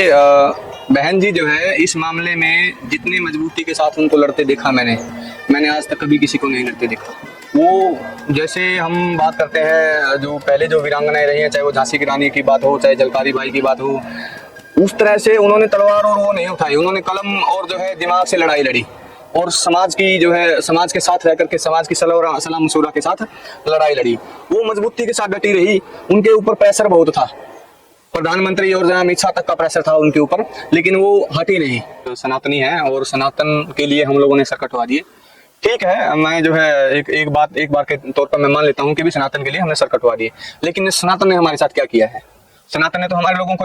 बहन जी जो है इस मामले में जितनी मजबूती के साथ उनको लड़ते देखा मैंने आज तक कभी किसी को नहीं लड़ते देखा। वो जैसे हम बात करते हैं जो पहले जो वीरांगनाएं रही हैं, चाहे वो झांसी की रानी की बात हो, चाहे झलकारी बाई की बात हो, उस तरह से उन्होंने तलवार और वो नहीं उठाई, उन्होंने कलम और जो है दिमाग से लड़ाई लड़ी और समाज की जो है समाज के साथ रह करके समाज की सलाम मशूरा के साथ लड़ाई लड़ी। वो मजबूती के साथ डटी रही। उनके ऊपर प्रेशर बहुत था, प्रधानमंत्री और अमित शाह तक का प्रेशर था उनके ऊपर, लेकिन वो हटी नहीं। तो सनातनी है और सनातन के लिए हम लोगों ने सर कटवा दिए। ठीक है, मैं जो है एक बार के तौर पर मैं मान लेता हूँ कि भी सनातन के लिए हमने सर कटवा दिए, लेकिन सनातन ने हमारे साथ क्या किया है? सनातन ने तो हमारे लोगों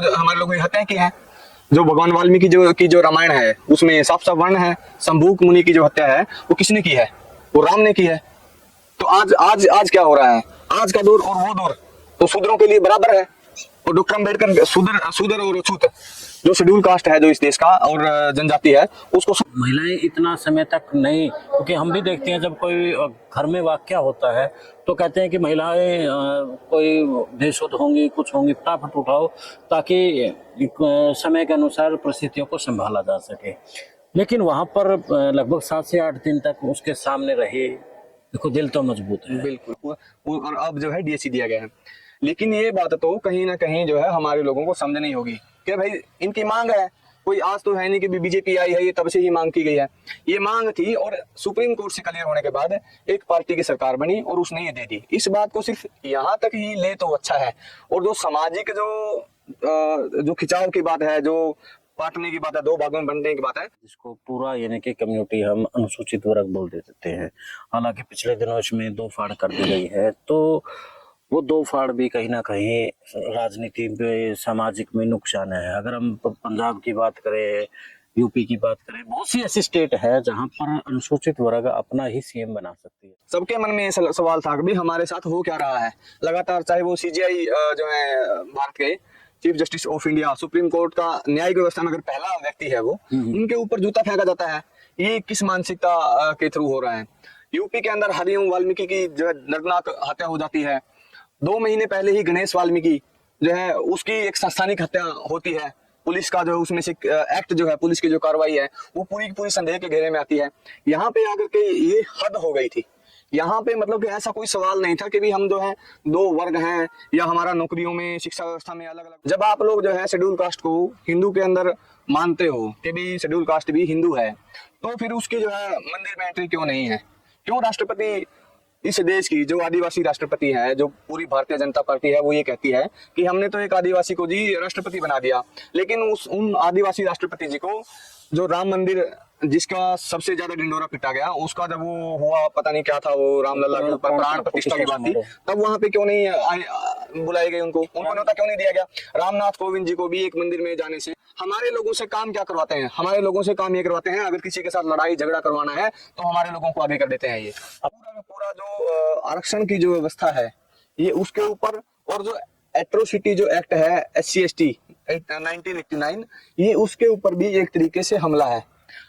की हत्याएं की है। जो भगवान वाल्मीकि जो रामायण है उसमें साफ साफ वर्ण है, शंभूक मुनि की जो हत्या है वो किसने की है? वो राम ने की है। तो आज क्या हो रहा है? आज का दौर और वो दौर तो शूद्रों के लिए बराबर है। और डॉक्टर अम्बेडकर शूद्र और अछूत जो शेड्यूल कास्ट है जो इस देश का और जनजाति है उसको महिलाएं इतना समय तक नहीं, क्योंकि हम भी देखते हैं जब कोई घर में वाकया होता है तो कहते हैं कि महिलाएं कोई बेसुध होंगी, कुछ होंगी, फटाफट उठाओ ताकि समय के अनुसार परिस्थितियों को संभाला जा सके। लेकिन वहां पर लगभग 7 से 8 दिन तक उसके सामने रहे। देखो, दिल तो मजबूत है। बिल्कुल। और अब जो है डीएससी दिया गया है, लेकिन ये बात तो कहीं ना कहीं जो है हमारे लोगों को समझनी होगी कि भाई इनकी मांग है, कोई आज तो है नहीं कि बीजेपी आई है, ये तब से ही मांग की गई है। ये मांग थी और सुप्रीम कोर्ट से क्लियर होने के बाद एक पार्टी की सरकार बनी और उसने ये दे दी। इस बात को सिर्फ यहाँ तक ही ले तो अच्छा है। और जो सामाजिक जो खिंचाव की बात है, जो बांटने की बात है, 2 भागों में बांटने की बात है, जिसको पूरा यानी कि कम्युनिटी हम अनुसूचित वर्ग बोल देते हैं। हालांकि पिछले दिनों इसमें 2 फाड़ कर दी गई है, तो वो 2 फाड़ भी कहीं ना कहीं राजनीति में, सामाजिक में नुकसान है। अगर हम पंजाब की बात करें, यूपी की बात करें, बहुत सी ऐसी स्टेट है जहां पर अनुसूचित वर्ग अपना ही सीएम बना सकती है। सबके मन में ये सवाल था कि हमारे साथ हो क्या रहा है लगातार। चाहे वो सीजीआई जो है भारत के chief justice of India, supreme court का न्यायिक व्यवस्था में अगर पहला व्यक्ति है वो, उनके ऊपर जूता फेंका जाता है। ये किस मानसिकता के थ्रू हो रहा है? यूपी के अंदर हरिओम वाल्मीकि की जो है दर्दनाक हत्या हो जाती है। 2 महीने पहले ही गणेश वाल्मीकि जो है उसकी एक संस्थानिक हत्या होती है। पुलिस का जो उसमें से एक्ट जो है, पुलिस की जो कार्रवाई है वो पूरी की पूरी संदेह के घेरे में आती है। यहाँ पे आकर के ये हद हो गई थी। यहाँ पे मतलब कि ऐसा कोई सवाल नहीं था कि भी हम जो है 2 वर्ग हैं या हमारा नौकरियों में, शिक्षा व्यवस्था में अलग अलग। जब आप लोग जो है शेड्यूल कास्ट को हिंदू के अंदर मानते हो कि भी शेड्यूल कास्ट भी हिंदू है, तो फिर उसकी जो है मंदिर में एंट्री क्यों नहीं है? क्यों राष्ट्रपति इस देश की जो आदिवासी राष्ट्रपति है, जो पूरी भारतीय जनता पार्टी है, वो ये कहती है कि हमने तो एक आदिवासी को जी राष्ट्रपति बना दिया, लेकिन उन आदिवासी राष्ट्रपति जी को जो राम मंदिर जिसका सबसे ज्यादा ढिंडोरा पिटा गया, उसका जब वो हुआ, पता नहीं क्या था, वो रामलला के ऊपर प्राण प्रतिष्ठा की बात थी, तब वहां पे क्यों नहीं बुलाए गए? उनको न्योता क्यों नहीं दिया गया? रामनाथ कोविंद जी को भी एक मंदिर में जाने से हमारे लोगों से काम क्या करवाते हैं? हमारे लोगों से काम ये करवाते हैं, अगर किसी के साथ लड़ाई झगड़ा करवाना है तो हमारे लोगों को आगे कर देते हैं। ये पूरा जो आरक्षण की जो व्यवस्था है ये उसके ऊपर, और जो एट्रोसिटी जो एक्ट है SC/ST 1989, ये उसके ऊपर भी एक तरीके से हमला है।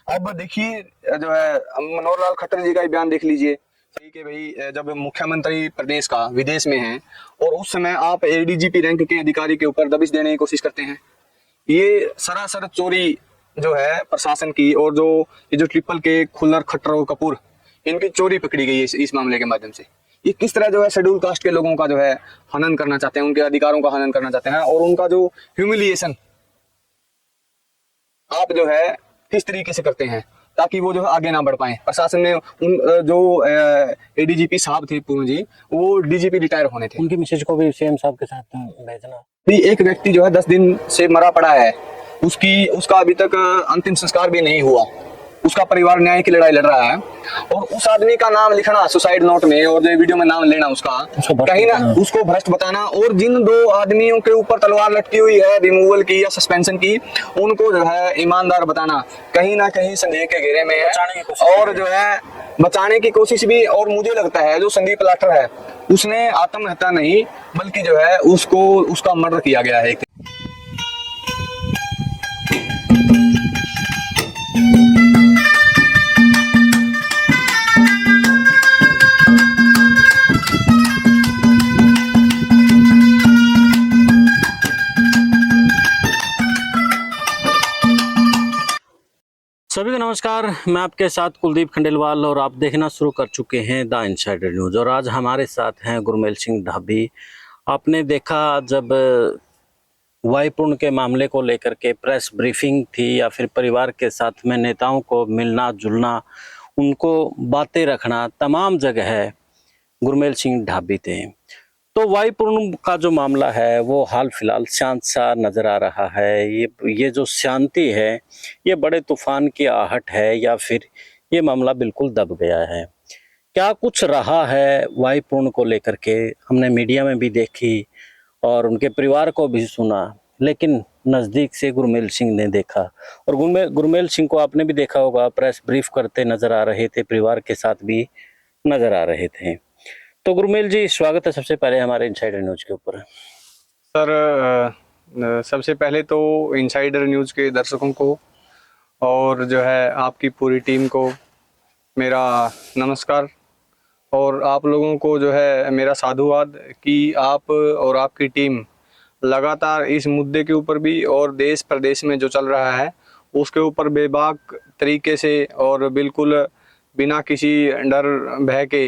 अब देखिए जो है मनोहर लाल खट्टर जी का बयान देख लीजिए कि भाई जब मुख्यमंत्री प्रदेश का विदेश में है और उस समय आप ADGP रैंक के अधिकारी के ऊपर दबिश देने की कोशिश करते हैं। ये सरासर चोरी जो है प्रशासन की, और ये जो ट्रिपल के खुल्लर, खट्टर और कपूर, इनकी चोरी पकड़ी गई है इस मामले के माध्यम से। ये किस तरह जो है शेड्यूल कास्ट के लोगों का जो है हनन करना चाहते हैं, उनके अधिकारों का हनन करना चाहते हैं, और उनका जो ह्यूमिलिएशन आप जो है किस तरीके से करते हैं ताकि वो जो है आगे ना बढ़ पाए। प्रशासन ने उन जो ADGP साहब थे पूर्ण जी, वो DGP रिटायर होने थे, उनकी मैसेज को भी सीएम साहब के साथ भेजना। भी एक व्यक्ति जो है 10 दिन से मरा पड़ा है, उसका अभी तक अंतिम संस्कार भी नहीं हुआ, उसका परिवार न्याय की लड़ाई लड़ रहा है, और उस आदमी का नाम लिखना सुसाइड नोट में और जो वीडियो में नाम लेना उसका, कहीं ना उसको भ्रष्ट बताना, और जिन 2 आदमियों के ऊपर तलवार लटकी हुई है रिमूवल की या सस्पेंशन की, उनको जो है ईमानदार बताना कहीं ना कहीं संदेह के घेरे में है, और जो है बचाने की कोशिश भी। और मुझे लगता है जो संदीप लाठर है उसने आत्महत्या नहीं बल्कि जो है उसका मर्डर किया गया है। सभी को नमस्कार, मैं आपके साथ कुलदीप खंडेलवाल और आप देखना शुरू कर चुके हैं द इनसाइडर न्यूज़। और आज हमारे साथ हैं गुरमेल सिंह ढाबी। आपने देखा जब वायुपूर्ण के मामले को लेकर के प्रेस ब्रीफिंग थी या फिर परिवार के साथ में नेताओं को मिलना जुलना, उनको बातें रखना, तमाम जगह है गुरमेल सिंह ढाबी थे। तो वायुपूर्ण का जो मामला है वो हाल फिलहाल शांत सा नज़र आ रहा है। ये जो शांति है ये बड़े तूफान की आहट है या फिर ये मामला बिल्कुल दब गया है? क्या कुछ रहा है वायुपूर्ण को लेकर के? हमने मीडिया में भी देखी और उनके परिवार को भी सुना, लेकिन नज़दीक से गुरमेल सिंह ने देखा। और गुरमेल सिंह को आपने भी देखा होगा, प्रेस ब्रीफ करते नज़र आ रहे थे, परिवार के साथ भी नज़र आ रहे थे। तो गुरमेल जी, स्वागत है सबसे पहले हमारे इनसाइडर न्यूज़ के ऊपर। सर, सबसे पहले तो इनसाइडर न्यूज़ के दर्शकों को और जो है आपकी पूरी टीम को मेरा नमस्कार, और आप लोगों को जो है मेरा साधुवाद कि आप और आपकी टीम लगातार इस मुद्दे के ऊपर भी और देश प्रदेश में जो चल रहा है उसके ऊपर बेबाक तरीके से और बिल्कुल बिना किसी डर भय के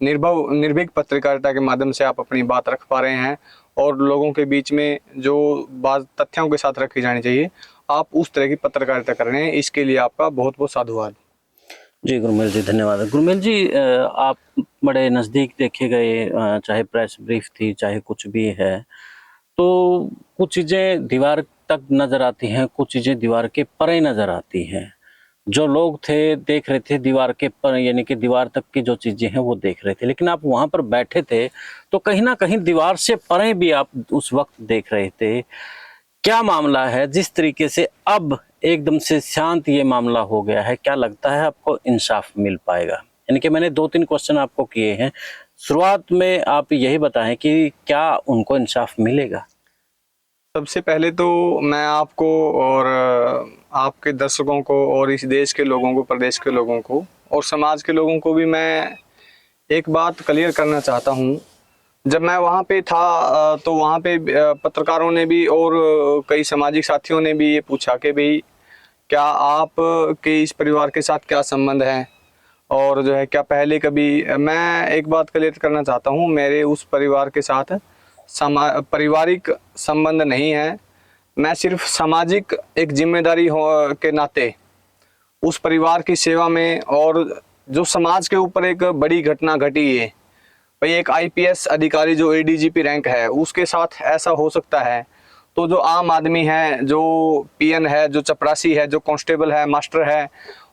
निर्भीक पत्रकारिता के माध्यम से आप अपनी बात रख पा रहे हैं और लोगों के बीच में जो बात तथ्यों के साथ रखी जानी चाहिए आप उस तरह की पत्रकारिता कर रहे हैं। इसके लिए आपका बहुत बहुत साधुवाद। जी गुरमेल जी, धन्यवाद। गुरमेल जी, आप बड़े नज़दीक देखे गए, चाहे प्रेस ब्रीफ थी चाहे कुछ भी है, तो कुछ चीज़ें दीवार तक नज़र आती हैं, कुछ चीज़ें दीवार के परे नज़र आती हैं। जो लोग थे देख रहे थे दीवार के पर, यानी कि दीवार तक की जो चीज़ें हैं वो देख रहे थे, लेकिन आप वहाँ पर बैठे थे तो कहीं ना कहीं दीवार से परे भी आप उस वक्त देख रहे थे। क्या मामला है जिस तरीके से अब एकदम से शांत ये मामला हो गया है? क्या लगता है आपको इंसाफ मिल पाएगा? यानी कि मैंने 2-3 क्वेश्चन आपको किए हैं, शुरुआत में आप यही बताएं कि क्या उनको इंसाफ मिलेगा? सबसे पहले तो मैं आपको और आपके दर्शकों को और इस देश के लोगों को, प्रदेश के लोगों को और समाज के लोगों को भी मैं एक बात क्लियर करना चाहता हूं। जब मैं वहां पे था तो वहां पे पत्रकारों ने भी और कई सामाजिक साथियों ने भी ये पूछा कि भाई क्या आप के इस परिवार के साथ क्या संबंध है और जो है क्या पहले कभी। मैं एक बात क्लियर करना चाहता हूँ, मेरे उस परिवार के साथ पारिवारिक संबंध नहीं है। मैं सिर्फ सामाजिक एक जिम्मेदारी के नाते उस परिवार की सेवा में, और जो समाज के ऊपर एक बड़ी घटना घटी है भाई, एक आईपीएस अधिकारी जो एडीजीपी रैंक है उसके साथ ऐसा हो सकता है, तो जो आम आदमी है, जो पीएन है, जो चपरासी है, जो कांस्टेबल है, मास्टर है,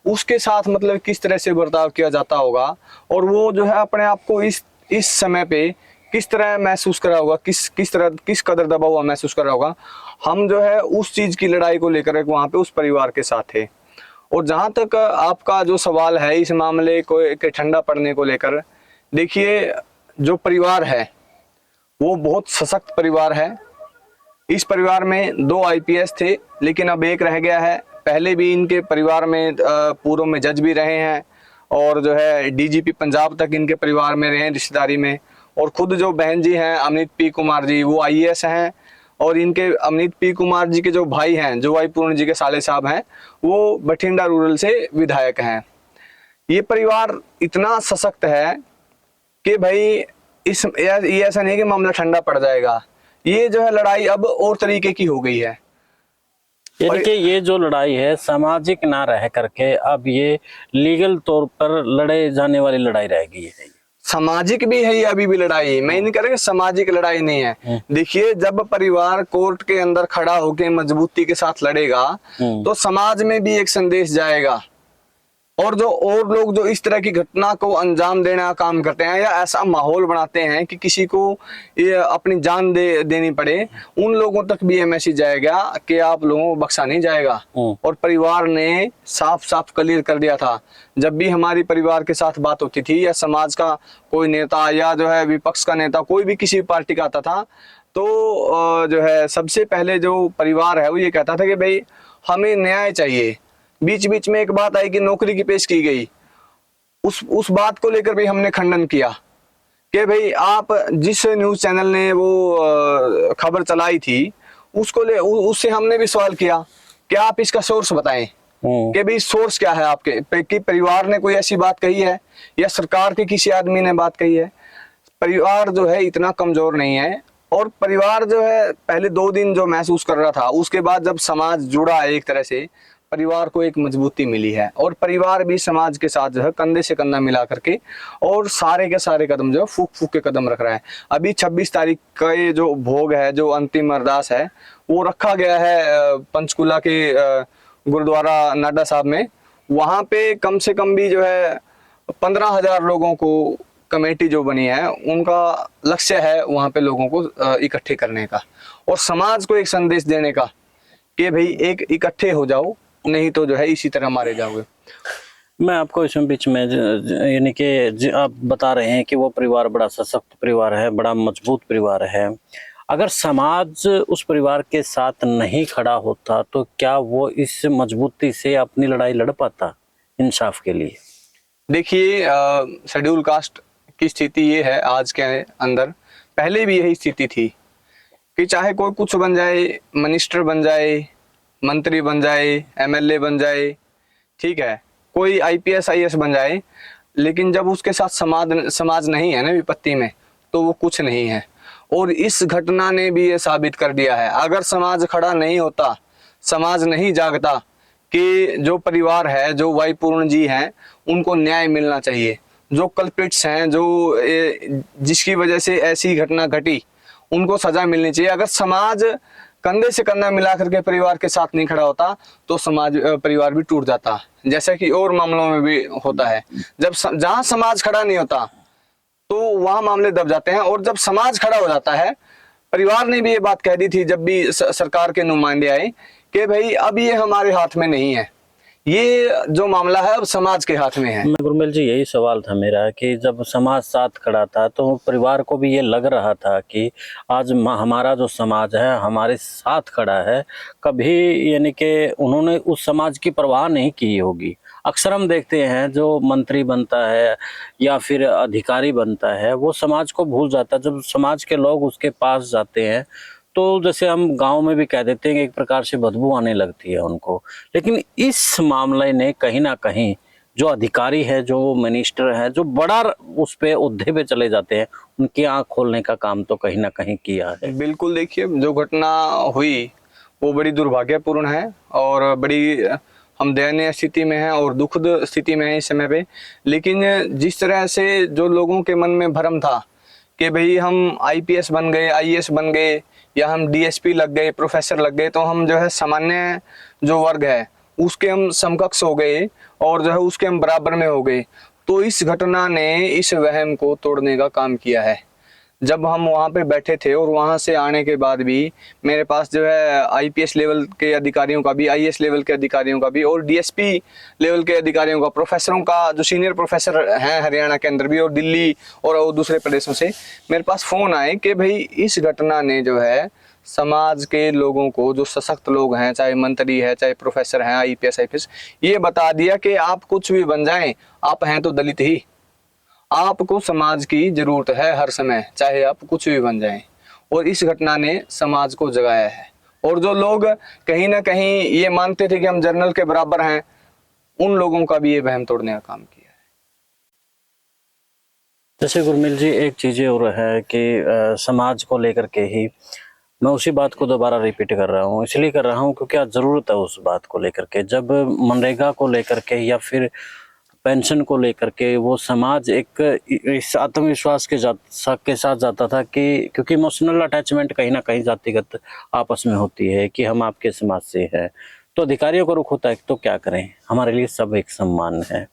उसके साथ मतलब किस तरह से बर्ताव किया जाता होगा और वो जो है अपने आप को इस समय पे किस तरह महसूस करा होगा, किस कदर दबा हुआ महसूस करा होगा। हम जो है उस चीज की लड़ाई को लेकर वहां पे उस परिवार के साथ थे। और जहां तक आपका जो सवाल है इस मामले को के ठंडा पड़ने को लेकर, देखिए जो परिवार है वो बहुत सशक्त परिवार है। इस परिवार में 2 आईपीएस थे लेकिन अब एक रह गया है। पहले भी इनके परिवार में पूर्व में जज भी रहे हैं और जो है डीजीपी पंजाब तक इनके परिवार में रहे हैं, रिश्तेदारी में। और खुद जो बहन जी हैं अमनीत पी कुमार जी, वो आईएएस हैं, और इनके अमनीत पी कुमार जी के जो भाई हैं, जो वायुपूर्ण जी के साले साहब हैं, वो बठिंडा रूरल से विधायक हैं। ये परिवार इतना सशक्त है कि भाई ये ऐसा नहीं कि मामला ठंडा पड़ जाएगा। ये जो है लड़ाई अब और तरीके की हो गई है। यानी कि ये जो लड़ाई है सामाजिक ना रह करके अब ये लीगल तौर पर लड़े जाने वाली लड़ाई रह गई है। सामाजिक भी है ये अभी भी लड़ाई, मैं नहीं कह रहा कि सामाजिक लड़ाई नहीं है। देखिए जब परिवार कोर्ट के अंदर खड़ा होकर मजबूती के साथ लड़ेगा तो समाज में भी एक संदेश जाएगा, और लोग जो इस तरह की घटना को अंजाम देने का काम करते हैं या ऐसा माहौल बनाते हैं कि किसी को ये अपनी जान देनी पड़े, उन लोगों तक भी ये मैसेज जाएगा कि आप लोगों को बख्शा नहीं जाएगा। और परिवार ने साफ साफ क्लियर कर दिया था। जब भी हमारी परिवार के साथ बात होती थी या समाज का कोई नेता या जो है विपक्ष का नेता कोई भी किसी पार्टी का आता था, तो जो है सबसे पहले जो परिवार है वो ये कहता था कि भाई हमें न्याय चाहिए। बीच बीच में एक बात आई कि नौकरी की पेश की गई, उस बात को लेकर भी हमने खंडन किया कि भाई आप जिस न्यूज़ चैनल ने वो खबर चलाई थी उससे हमने भी सवाल किया कि आप इसका सोर्स बताएं, कि भाई सोर्स क्या है आपके कि परिवार ने कोई ऐसी बात कही है या सरकार के किसी आदमी ने बात कही है। परिवार जो है इतना कमजोर नहीं है, और परिवार जो है पहले 2 दिन जो महसूस कर रहा था, उसके बाद जब समाज जुड़ा है एक तरह से, परिवार को एक मजबूती मिली है, और परिवार भी समाज के साथ जो है कंधे से कंधा मिला करके और सारे के सारे कदम जो है फूक फूक के कदम रख रहा है। अभी 26 तारीख का ये जो भोग है, जो अंतिम अरदास है, वो रखा गया है पंचकुला के गुरुद्वारा नाडा साहब में। वहाँ पे कम से कम भी जो है 15,000 लोगों को कमेटी जो बनी है, उनका लक्ष्य है वहाँ पे लोगों को इकट्ठे करने का और समाज को एक संदेश देने का कि भाई एक इकट्ठे हो जाओ, नहीं तो जो है इसी तरह मारे जाओगे। मैं आपको इसमें बीच में यानी कि आप बता रहे हैं कि वो परिवार बड़ा सशक्त परिवार है, बड़ा मजबूत परिवार है। अगर समाज उस परिवार के साथ नहीं खड़ा होता तो क्या वो इस मजबूती से अपनी लड़ाई लड़ पाता इंसाफ के लिए? देखिए, शेड्यूल कास्ट की स्थिति ये है आज के अंदर, पहले भी यही स्थिति थी कि चाहे कोई कुछ बन जाए, मिनिस्टर बन जाए, मंत्री बन जाए, एमएलए बन जाए, ठीक है, कोई आईपीएस आईएएस बन जाए, लेकिन जब उसके साथ समाज नहीं है ना विपत्ति में, तो वो कुछ नहीं है। और इस घटना ने भी ये साबित कर दिया है, अगर समाज खड़ा नहीं होता, समाज नहीं जागता कि जो परिवार है, जो वायुपूर्ण जी हैं, उनको न्याय मिलना चाहिए, जो कल्प्रिट्स हैं, जो जिसकी वजह से ऐसी घटना घटी, उनको सजा मिलनी चाहिए। अगर समाज कंधे से कंधा मिला करके परिवार के साथ नहीं खड़ा होता तो समाज परिवार भी टूट जाता, जैसा कि और मामलों में भी होता है। जब जहां समाज खड़ा नहीं होता तो वहां मामले दब जाते हैं, और जब समाज खड़ा हो जाता है, परिवार ने भी ये बात कह दी थी जब भी सरकार के नुमाइंदे आए कि भाई अब ये हमारे हाथ में नहीं है, ये जो मामला है अब समाज के हाथ में है। मैं गुरमेल जी, यही सवाल था मेरा कि जब समाज साथ खड़ा था तो परिवार को भी ये लग रहा था कि आज हमारा जो समाज है हमारे साथ खड़ा है, कभी यानी कि उन्होंने उस समाज की परवाह नहीं की होगी। अक्सर हम देखते हैं जो मंत्री बनता है या फिर अधिकारी बनता है वो समाज को भूल जाता है। जब समाज के लोग उसके पास जाते हैं तो जैसे हम गांव में भी कह देते हैं कि एक प्रकार से बदबू आने लगती है उनको। लेकिन इस मामले ने कहीं ना कहीं जो अधिकारी है, जो मिनिस्टर है, जो बड़ा उस पे ओहदे पे चले जाते हैं, उनकी आंख खोलने का काम तो कहीं ना कहीं किया है। बिल्कुल, देखिए जो घटना हुई वो बड़ी दुर्भाग्यपूर्ण है और बड़ी हम दयनीय स्थिति में हैं और दुखद स्थिति में हैं इस समय पे। लेकिन जिस तरह से जो लोगों के मन में भ्रम था कि भाई हम आईपीएस बन गए, आईएएस बन गए, या हम डीएसपी लग गए, प्रोफेसर लग गए, तो हम जो है सामान्य जो वर्ग है उसके हम समकक्ष हो गए और जो है उसके हम बराबर में हो गए, तो इस घटना ने इस वहम को तोड़ने का काम किया है। जब हम वहाँ पे बैठे थे और वहाँ से आने के बाद भी मेरे पास जो है आईपीएस लेवल के अधिकारियों का भी, आईएएस लेवल के अधिकारियों का भी और डीएसपी लेवल के अधिकारियों का, प्रोफेसरों का, जो सीनियर प्रोफेसर हैं हरियाणा के अंदर भी और दिल्ली और दूसरे प्रदेशों से मेरे पास फ़ोन आए कि भाई इस घटना ने जो है समाज के लोगों को, जो सशक्त लोग हैं, चाहे मंत्री है, चाहे प्रोफेसर हैं, आईपीएस आईपीएस, ये बता दिया कि आप कुछ भी बन जाएं, आप हैं तो दलित ही, आपको समाज की जरूरत है हर समय, चाहे आप कुछ भी बन जाएं। और इस घटना ने समाज को जगाया है, और जो लोग कहीं ना कहीं ये मानते थे कि हम जर्नल के बराबर हैं, उन लोगों का भी ये वहम तोड़ने का काम किया है। जैसे गुरमील जी, एक चीज़ और है कि समाज को लेकर के ही मैं उसी बात को दोबारा रिपीट कर रहा हूँ, इसलिए कर रहा हूँ क्योंकि आज ज़रूरत है उस बात को लेकर के। जब मनरेगा को लेकर के या फिर पेंशन को लेकर के वो समाज एक इस आत्मविश्वास के साथ जाता था कि क्योंकि इमोशनल अटैचमेंट कहीं ना कहीं जातिगत आपस में होती है कि हम आपके समाज से हैं, तो अधिकारियों को रुख होता है तो क्या करें, हमारे लिए सब एक सम्मान है।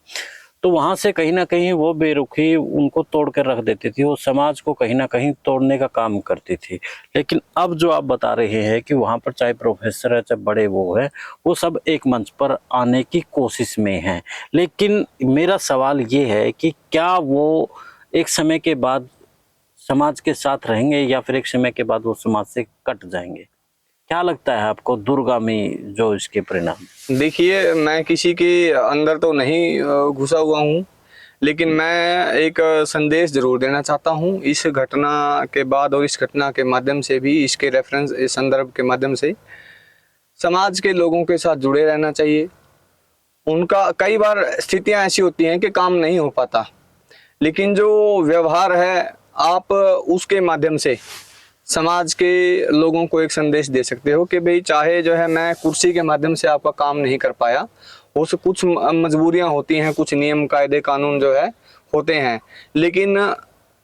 तो वहाँ से कहीं ना कहीं वो बेरुखी उनको तोड़ कर रख देती थी, वो समाज को कहीं ना कहीं तोड़ने का काम करती थी। लेकिन अब जो आप बता रहे हैं कि वहाँ पर चाहे प्रोफेसर है, चाहे बड़े वो है, वो सब एक मंच पर आने की कोशिश में हैं। लेकिन मेरा सवाल ये है कि क्या वो एक समय के बाद समाज के साथ रहेंगे या फिर एक समय के बाद वो समाज से कट जाएंगे? क्या लगता है आपको दूरगामी जो इसके परिणाम? देखिए, मैं किसी के अंदर तो नहीं घुसा हुआ हूँ, लेकिन मैं एक संदेश जरूर देना चाहता हूँ इस घटना के बाद, और इस घटना के माध्यम से भी, इसके रेफरेंस, इस संदर्भ के माध्यम से समाज के लोगों के साथ जुड़े रहना चाहिए। उनका कई बार स्थितियां ऐसी होती हैं कि काम नहीं हो पाता, लेकिन जो व्यवहार है आप उसके माध्यम से समाज के लोगों को एक संदेश दे सकते हो कि भाई चाहे जो है मैं कुर्सी के माध्यम से आपका काम नहीं कर पाया, हो से कुछ मजबूरियां होती हैं, कुछ नियम कायदे कानून जो है होते हैं, लेकिन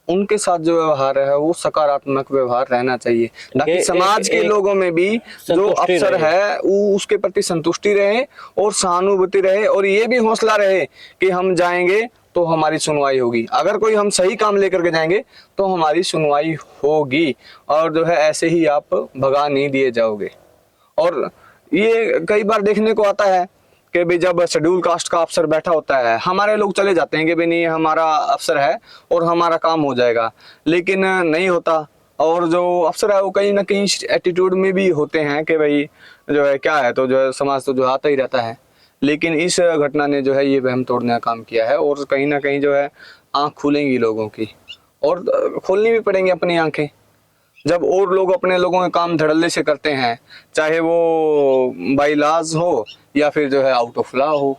उनके साथ जो व्यवहार है वो सकारात्मक व्यवहार रहना चाहिए ताकि समाज के लोगों में भी जो अफसर है वो उसके प्रति संतुष्टि रहे और सहानुभूति रहे और ये भी हौसला रहे कि हम जाएंगे तो हमारी सुनवाई होगी। अगर कोई हम सही काम लेकर के जाएंगे तो हमारी सुनवाई होगी और जो है ऐसे ही आप भगा नहीं दिए जाओगे। और ये कई बार देखने को आता है कि भाई जब शेड्यूल कास्ट का अफसर बैठा होता है, हमारे लोग चले जाते हैं कि भाई नहीं हमारा अफसर है और हमारा काम हो जाएगा, लेकिन नहीं होता। और जो अफसर है वो कहीं ना कहीं एटीट्यूड में भी होते हैं कि भाई जो है क्या है तो जो है समाज तो जो आता ही रहता है। लेकिन इस घटना ने जो है ये वहम तोड़ने का काम किया है और कहीं ना कहीं जो है आँख खुलेंगी लोगों की और खोलनी भी पड़ेंगी अपनी आंखें जब और लोग अपने लोगों के काम धड़ल्ले से करते हैं, चाहे वो बाई लाज हो या फिर जो है आउट ऑफ लॉ हो।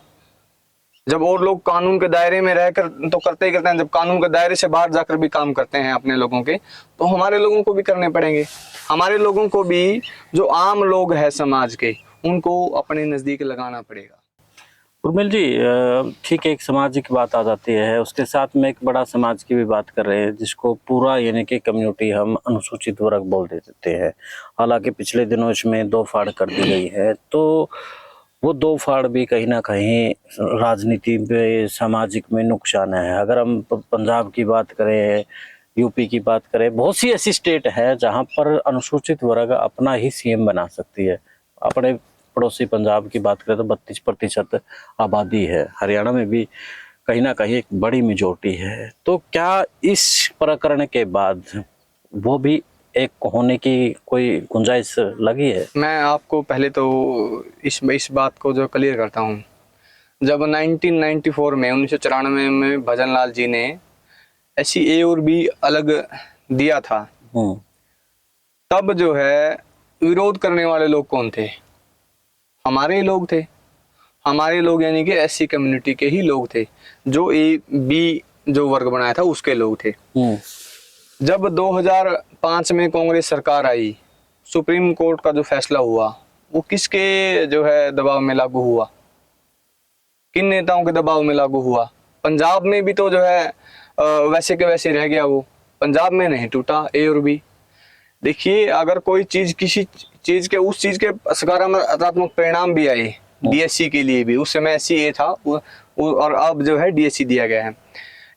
जब और लोग कानून के दायरे में रहकर तो करते ही करते हैं, जब कानून के दायरे से बाहर जाकर भी काम करते हैं अपने लोगों के, तो हमारे लोगों को भी करने पड़ेंगे। हमारे लोगों को भी जो आम लोग हैं समाज के उनको अपने नजदीक लगाना पड़ेगा। उर्मिल जी, ठीक है, एक सामाजिक बात आ जाती है, उसके साथ में एक बड़ा समाज की भी बात कर रहे हैं जिसको पूरा यानी कि कम्युनिटी हम अनुसूचित वर्ग बोल देते हैं। हालांकि पिछले दिनों इसमें 2 फाड़ कर दी गई है, तो वो 2 फाड़ भी कहीं ना कहीं राजनीति में सामाजिक में नुकसान है। अगर हम पंजाब की बात करें, यूपी की बात करें, बहुत सी ऐसी स्टेट है जहाँ पर अनुसूचित वर्ग अपना ही सीएम बना सकती है। अपने पड़ोसी पंजाब की बात करें तो 32% आबादी है, हरियाणा में भी कहीं ना कहीं एक बड़ी मेजोरिटी है। तो क्या इस प्रकरण के बाद वो भी एक होने की कोई गुंजाइश लगी है? मैं आपको पहले तो इस बात को जो क्लियर करता हूँ, जब 1994 में 1994 में भजन लाल जी ने SC A और B अलग दिया था, तब जो है विरोध करने वाले लोग कौन थे? हमारे लोग थे। हमारे लोग यानी कि SC कम्युनिटी के ही लोग थे, जो A B जो वर्ग बनाया था उसके लोग थे। जब 2005 में कांग्रेस सरकार आई, सुप्रीम कोर्ट का जो फैसला हुआ वो किसके जो है दबाव में लागू हुआ? किन नेताओं के दबाव में लागू हुआ? पंजाब में भी तो जो है वैसे के वैसे रह गया, वो पंजाब में नहीं टूटा A और B। देखिए, अगर कोई चीज किसी चीज के उस चीज के सकारात्मक परिणाम भी आए, DSC के लिए भी उस समय SC A था और अब जो है DSC दिया गया है,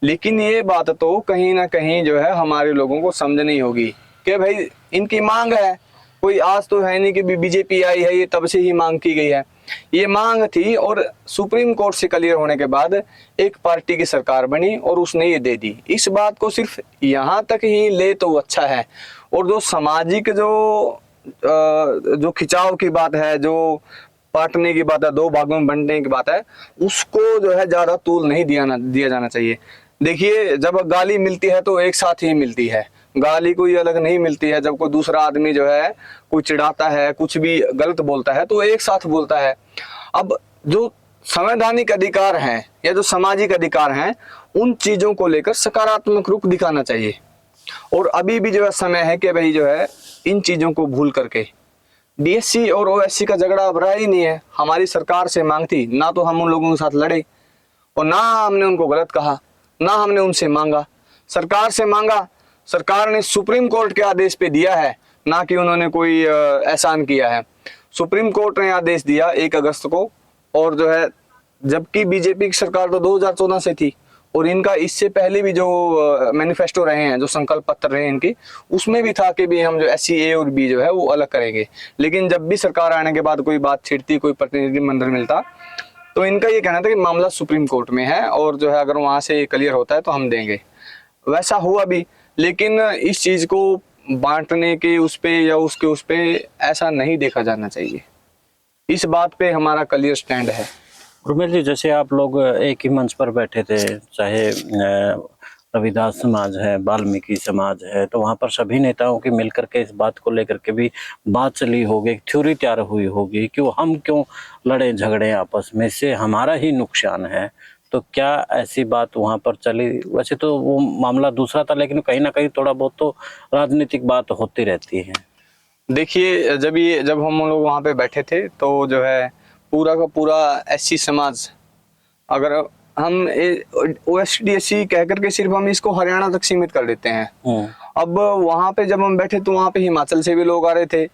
लेकिन ये बात तो कहीं ना कहीं जो है हमारे लोगों को समझनी होगी कि भाई इनकी मांग है, कोई आज तो है नहीं कि BJP आई है ये तब से ही मांग की गई है, ये मांग थी और सुप्रीम कोर्ट से क्लियर होने के बाद एक पार्टी की सरकार बनी और उसने ये दे दी। इस बात को सिर्फ यहाँ तक ही ले तो अच्छा है। और जो सामाजिक जो खिंचाव की बात है, जो बांटने की बात है, 2 भागों में बांटने की बात है, उसको जो है ज्यादा तूल नहीं दिया जाना चाहिए। देखिए, जब गाली मिलती है तो एक साथ ही मिलती है, गाली कोई अलग नहीं मिलती है। जब कोई दूसरा आदमी जो है कोई चिढ़ाता है, कुछ भी गलत बोलता है तो एक साथ बोलता है। अब जो संवैधानिक अधिकार हैं या जो सामाजिक अधिकार हैं, उन चीजों को लेकर सकारात्मक रुख दिखाना चाहिए। और अभी भी जो है समय है कि भाई जो है इन चीजों को भूल करके DSC और OSC का झगड़ा अब रहा ही नहीं है। हमारी सरकार से मांग थी, ना तो हम उन लोगों के साथ लड़े और ना हमने उनको गलत कहा, ना हमने उनसे मांगा। सरकार से मांगा, सरकार ने सुप्रीम कोर्ट के आदेश पे दिया है, ना कि उन्होंने कोई एहसान किया है। सुप्रीम कोर्ट ने आदेश दिया 1 अगस्त को, और जो है जबकि BJP की सरकार तो 2014 से थी और इनका इससे पहले भी जो मैनिफेस्टो रहे हैं, जो संकल्प पत्र रहे इनकी, उसमें भी था कि भी हम जो SC A और B जो है वो अलग करेंगे। लेकिन जब भी सरकार आने के बाद कोई बात छिड़ती, कोई प्रतिनिधिमंडल मिलता, तो इनका ये कहना था कि मामला सुप्रीम कोर्ट में है और जो है अगर वहां से क्लियर होता है तो हम देंगे। वैसा हुआ भी, लेकिन इस चीज को बांटने के उस पे या उसके उस पे ऐसा नहीं देखा जाना चाहिए। इस बात पे हमारा क्लियर स्टैंड है। उर्मिल जी, जैसे आप लोग एक ही मंच पर बैठे थे, चाहे रविदास समाज है, वाल्मीकि समाज है, तो वहाँ पर सभी नेताओं की मिलकर के इस बात को लेकर के भी बात चली होगी, एक थ्योरी तैयार हुई होगी कि हम क्यों लड़े झगड़े आपस में, इससे हमारा ही नुकसान है। तो क्या ऐसी बात वहाँ पर चली? वैसे तो वो मामला दूसरा था, लेकिन कहीं ना कहीं थोड़ा बहुत तो राजनीतिक बात होती रहती है। देखिए, जब हम लोग वहाँ पे बैठे थे तो जो है पूरा का पूरा एससी समाज, अगर हम OSDSC कह करके सिर्फ हम इसको हरियाणा तक सीमित कर देते हैं। अब वहाँ पे जब हम बैठे तो वहाँ पे हिमाचल से भी लोग आ रहे थे,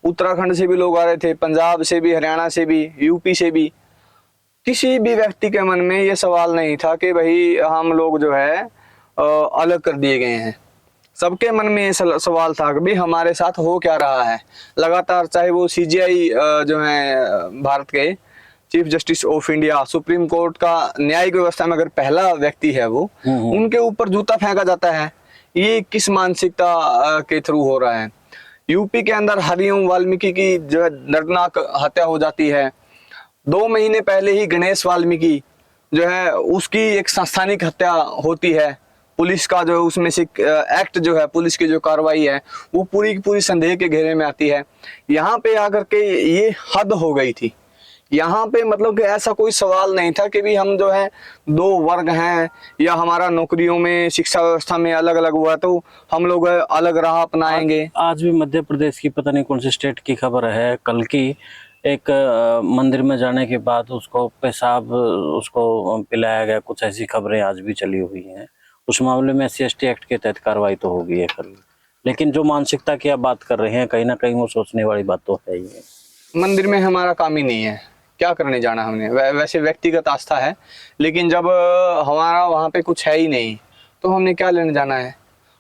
उत्तराखंड से भी लोग आ रहे थे, पंजाब से भी, हरियाणा से भी, यूपी से भी। किसी भी व्यक्ति के मन में ये सवाल नहीं था कि भाई हम लोग जो है अलग कर दिए गए हैं। सबके मन में ये सवाल था कि भाई हमारे साथ हो क्या रहा है। लगातार चाहे वो CJI जो है भारत के chief justice of India, supreme court का न्यायिक व्यवस्था में अगर पहला व्यक्ति है वो, उनके ऊपर जूता फेंका जाता है। ये किस मानसिकता के थ्रू हो रहा है? यूपी के अंदर हरिओम वाल्मीकि की जो है दर्दनाक हत्या हो जाती है। 2 महीने पहले ही गणेश वाल्मीकि जो है उसकी एक संस्थानिक हत्या होती है। पुलिस का जो उसमें से एक्ट जो है, पुलिस की जो कार्रवाई है वो पूरी की पूरी संदेह के घेरे में आती है। यहाँ पे आकर के ये हद हो गई थी। यहाँ पे मतलब कि ऐसा कोई सवाल नहीं था कि भी हम जो है 2 वर्ग हैं या हमारा नौकरियों में, शिक्षा व्यवस्था में अलग अलग हुआ तो हम लोग अलग राह अपनाएंगे। आज भी मध्य प्रदेश की पता नहीं कौन सी स्टेट की खबर है, कल की, एक मंदिर में जाने के बाद उसको पेशाब उसको पिलाया गया, कुछ ऐसी खबरें आज भी चली हुई हैं। उस मामले में SC/ST एक्ट के तहत कार्रवाई तो होगी है कल, लेकिन जो मानसिकता की आप बात कर रहे हैं कहीं ना कहीं वो सोचने वाली बात तो है ही है। मंदिर में हमारा काम ही नहीं है, क्या करने जाना हमने। वैसे व्यक्तिगत आस्था है, लेकिन जब हमारा वहाँ पे कुछ है ही नहीं तो हमने क्या लेने जाना है?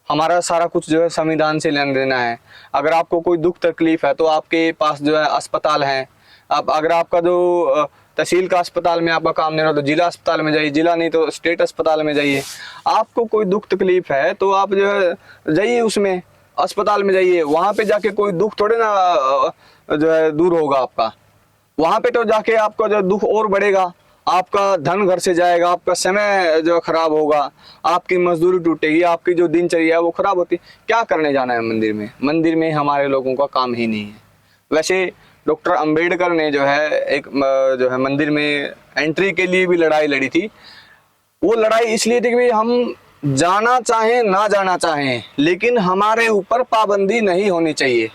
हमारा सारा कुछ जो है संविधान से लेना देना है। अगर आपको कोई दुख तकलीफ है तो आपके पास जो है अस्पताल है। आप अगर आपका जो तहसील का अस्पताल में आपका काम नहीं रहा तो जिला अस्पताल में जाइए, जिला नहीं तो स्टेट अस्पताल में जाइए। आपको कोई दुख तकलीफ है तो आप जो है जाइए उसमें अस्पताल में जाइए। वहाँ पे जाके कोई दुख थोड़े ना जो है दूर होगा आपका। वहाँ पे तो जाके आपका जो दुख और बढ़ेगा, आपका धन घर से जाएगा, आपका समय जो खराब होगा, आपकी मजदूरी टूटेगी, आपकी जो दिनचर्या है वो खराब होती। क्या करने जाना है मंदिर में? मंदिर में हमारे लोगों का काम ही नहीं है। वैसे डॉक्टर अंबेडकर ने जो है एक जो है मंदिर में एंट्री के लिए भी लड़ाई लड़ी थी। वो लड़ाई इसलिए थी कि भाई हम जाना चाहें ना जाना चाहें, लेकिन हमारे ऊपर पाबंदी नहीं होनी चाहिए।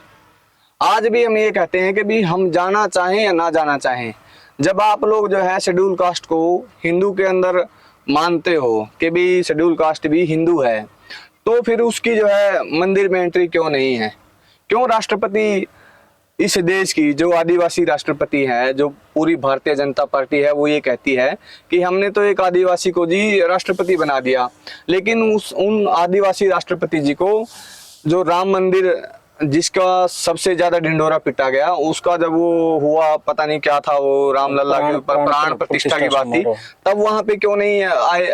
आज भी हम ये कहते हैं कि भी हम जाना चाहें या ना जाना चाहें, जब आप लोग जो है शेड्यूल कास्ट को हिंदू के अंदर मानते हो कि भी शेड्यूल कास्ट भी हिंदू है, तो फिर उसकी जो है मंदिर में एंट्री क्यों नहीं है? क्यों राष्ट्रपति इस देश की जो आदिवासी राष्ट्रपति है, जो पूरी भारतीय जनता पार्टी है, वो ये कहती है कि हमने तो एक आदिवासी को जी राष्ट्रपति बना दिया, लेकिन उन आदिवासी राष्ट्रपति जी को जो राम मंदिर जिसका सबसे ज्यादा ढिंढोरा पिटा गया, उसका जब वो हुआ पता नहीं क्या था, वो रामलला के ऊपर प्राण प्रतिष्ठा की बात थी, तब वहां पे क्यों नहीं आए,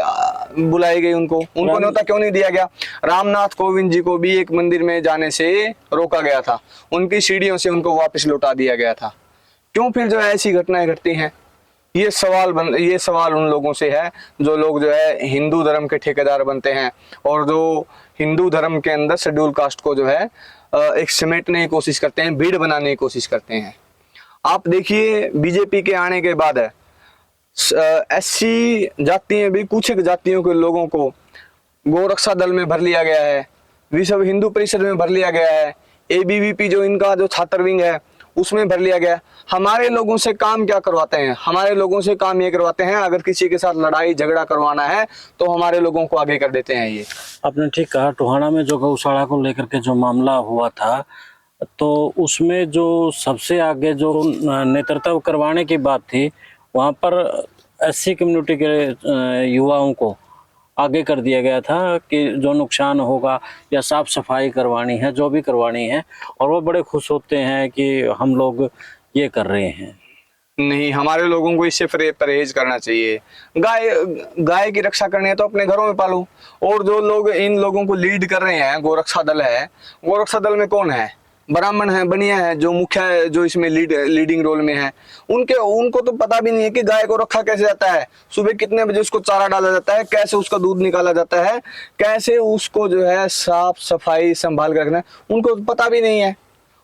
बुलाई गई उनको न्योता क्यों नहीं दिया गया? रामनाथ कोविंद जी को भी एक मंदिर में जाने से रोका गया था, उनकी सीढ़ियों से उनको वापस लौटा दिया गया था। क्यों फिर जो है ऐसी घटनाएं घटती हैं? ये सवाल उन लोगों से है जो लोग जो है हिंदू धर्म के ठेकेदार बनते हैं और जो हिंदू धर्म के अंदर शेड्यूल कास्ट को जो है एक समेटने की कोशिश करते हैं, भीड़ बनाने की कोशिश करते हैं। आप देखिए बीजेपी के आने के बाद है SC जातियां भी, कुछ जातियों के लोगों को गोरक्षा दल में भर लिया गया है, विश्व हिंदू परिषद में भर लिया गया है, ABVP जो इनका जो छात्र विंग है उसमें भर लिया गया। हमारे लोगों से काम क्या करवाते हैं? हमारे लोगों से काम ये करवाते हैं, अगर किसी के साथ लड़ाई झगड़ा करवाना है तो हमारे लोगों को आगे कर देते हैं। ये आपने ठीक कहा। टोहाना में जो गौशाला को लेकर के जो मामला हुआ था, तो उसमें जो सबसे आगे जो नेतृत्व करवाने की बात थी, वहाँ पर SC कम्युनिटी के युवाओं को आगे कर दिया गया था कि जो नुकसान होगा या साफ सफाई करवानी है, जो भी करवानी है, और वो बड़े खुश होते हैं कि हम लोग ये कर रहे हैं। नहीं, हमारे लोगों को इससे परहेज करना चाहिए। गाय की रक्षा करनी है तो अपने घरों में पालो। और जो लोग इन लोगों को लीड कर रहे हैं, गोरक्षा दल है, गोरक्षा दल में कौन है? ब्राह्मण हैं, बनिया है, जो मुख्य है, जो इसमें लीडिंग रोल में है, उनको तो पता भी नहीं है कि गाय को रखा कैसे जाता है, सुबह कितने बजे उसको चारा डाला जाता है, कैसे उसका दूध निकाला जाता है, कैसे उसको जो है साफ सफाई संभाल कर रखना है, उनको पता भी नहीं है।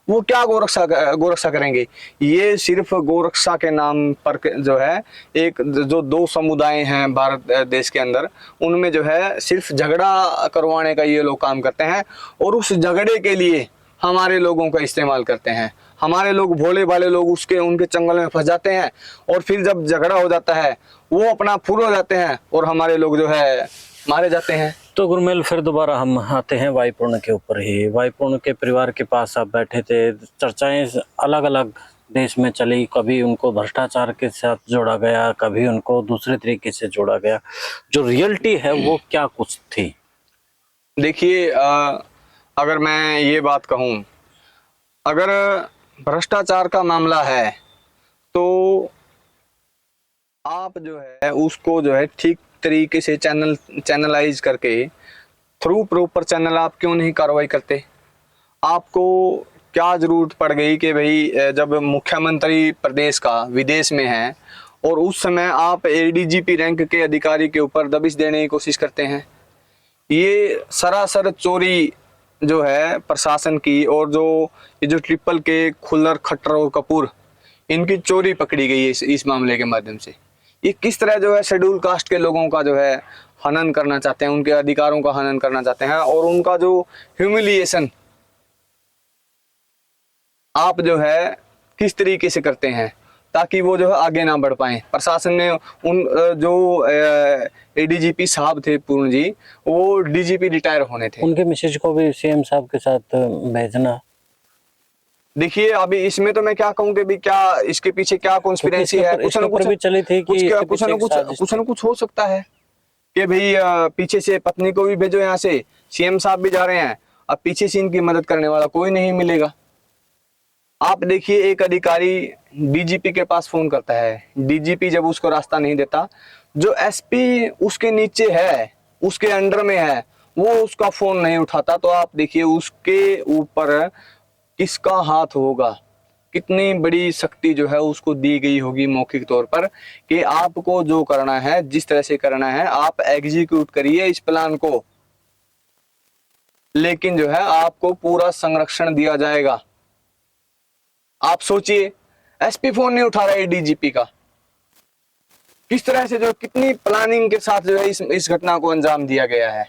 वो क्या गोरक्षा करेंगे। ये सिर्फ गोरक्षा के नाम पर जो है एक जो दो समुदाय हैं भारत देश के अंदर, उनमें जो है सिर्फ झगड़ा करवाने का ये लोग काम करते हैं और उस झगड़े के लिए हमारे लोगों का इस्तेमाल करते हैं। हमारे लोग भोले भाले लोग उनके चंगल में फंस जाते हैं और फिर जब झगड़ा हो जाता है वो अपना फुर हो जाते हैं और हमारे लोग जो है मारे जाते हैं। तो गुरमेल फिर दोबारा हम आते हैं वायुपूर्ण के ऊपर ही। वायुपूर्ण के परिवार के पास आप बैठे थे, चर्चाएं अलग अलग देश में चली, कभी उनको भ्रष्टाचार के साथ जोड़ा गया, कभी उनको दूसरे तरीके से जोड़ा गया। जो रियलिटी है वो क्या कुछ थी? देखिए, अगर मैं ये बात कहूँ, अगर भ्रष्टाचार का मामला है तो आप जो है उसको जो है ठीक तरीके से चैनलाइज करके थ्रू प्रॉपर चैनल आप क्यों नहीं कार्रवाई करते। आपको क्या जरूरत पड़ गई कि भाई जब मुख्यमंत्री प्रदेश का विदेश में है और उस समय आप एडीजीपी रैंक के अधिकारी के ऊपर दबिश देने की कोशिश करते हैं। ये सरासर चोरी जो है प्रशासन की, और ये जो ट्रिपल के खुल्लर खट्टर और कपूर, इनकी चोरी पकड़ी गई है इस मामले के माध्यम से। ये किस तरह जो है शेड्यूल कास्ट के लोगों का जो है हनन करना चाहते हैं, उनके अधिकारों का हनन करना चाहते हैं और उनका जो ह्यूमिलिएशन आप जो है किस तरीके से करते हैं ताकि वो जो है आगे ना बढ़ पाए। प्रशासन ने उन जो एडीजीपी साहब थे पूर्ण जी, वो डीजीपी रिटायर होने थे, उनके मैसेज को भी सीएम साहब के साथ भेजना। देखिए अभी इसमें तो मैं क्या कहूँ कि भी क्या इसके पीछे क्या कॉन्स्पिरेसी है, कुछ ना कुछ भी चली थी कि कुछ ना कुछ हो सकता है कि भाई पीछे से पत्नी को भी भेजो यहाँ से, सीएम साहब भी जा रहे हैं, अब पीछे से इनकी मदद करने वाला कोई नहीं मिलेगा। आप देखिए एक अधिकारी डीजीपी के पास फोन करता है, डीजीपी जब उसको रास्ता नहीं देता, जो एसपी उसके नीचे है, उसके अंडर में है, वो उसका फोन नहीं उठाता, तो आप देखिए उसके ऊपर किसका हाथ होगा, कितनी बड़ी शक्ति जो है उसको दी गई होगी मौखिक तौर पर कि आपको जो करना है, जिस तरह से करना है आप एग्जीक्यूट करिए इस प्लान को, लेकिन जो है आपको पूरा संरक्षण दिया जाएगा। आप सोचिए एसपी फोन नहीं उठा रहा है डीजीपी का, किस तरह से जो कितनी प्लानिंग के साथ जो है इस घटना को अंजाम दिया गया है।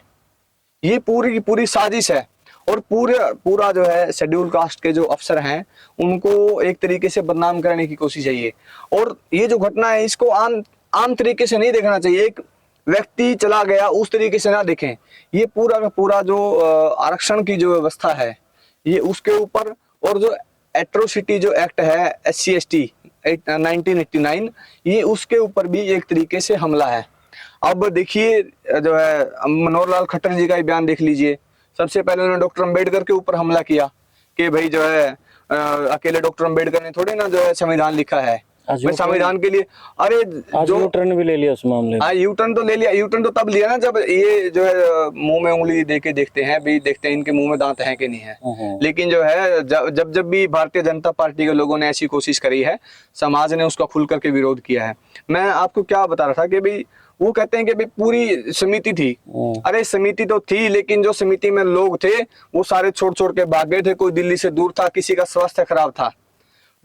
ये पूरी की पूरी साजिश है और पूरा जो है शेड्यूल कास्ट के जो अफसर हैं उनको एक तरीके से बदनाम करने की कोशिश चाहिए। और ये जो घटना है इसको आम तरीके से नहीं देखना चाहिए, एक व्यक्ति चला गया उस तरीके से ना देखें। ये पूरा का पूरा जो आरक्षण की जो व्यवस्था है ये उसके ऊपर, और जो एट्रोसिटी जो एक्ट है SC/ST 1989, ये उसके ऊपर भी एक तरीके से हमला है। अब देखिए जो है मनोहर लाल खट्टर जी का ही बयान देख लीजिए। सबसे पहले उन्होंने डॉक्टर अंबेडकर के ऊपर हमला किया कि भाई जो है अकेले डॉक्टर अंबेडकर ने थोड़ी ना जो है संविधान लिखा है, मैं संविधान के लिए, अरे जो यूटर्न भी ले लिया उस मामले में। यूटर्न तो ले लिया, यूटर्न तो तब लिया ना जब ये जो है मुंह में उंगली दे के देखते हैं भी, देखते हैं इनके मुंह में दांत हैं कि नहीं है। लेकिन जो है जब भी भारतीय जनता पार्टी के लोगों ने ऐसी कोशिश करी है, समाज ने उसका खुल करके विरोध किया है। मैं आपको क्या बता रहा था कि भाई वो कहते हैं कि भाई पूरी समिति थी, अरे समिति तो थी लेकिन जो समिति में लोग थे वो सारे छोड़ के भाग गए थे, कोई दिल्ली से दूर था, किसी का स्वास्थ्य खराब था।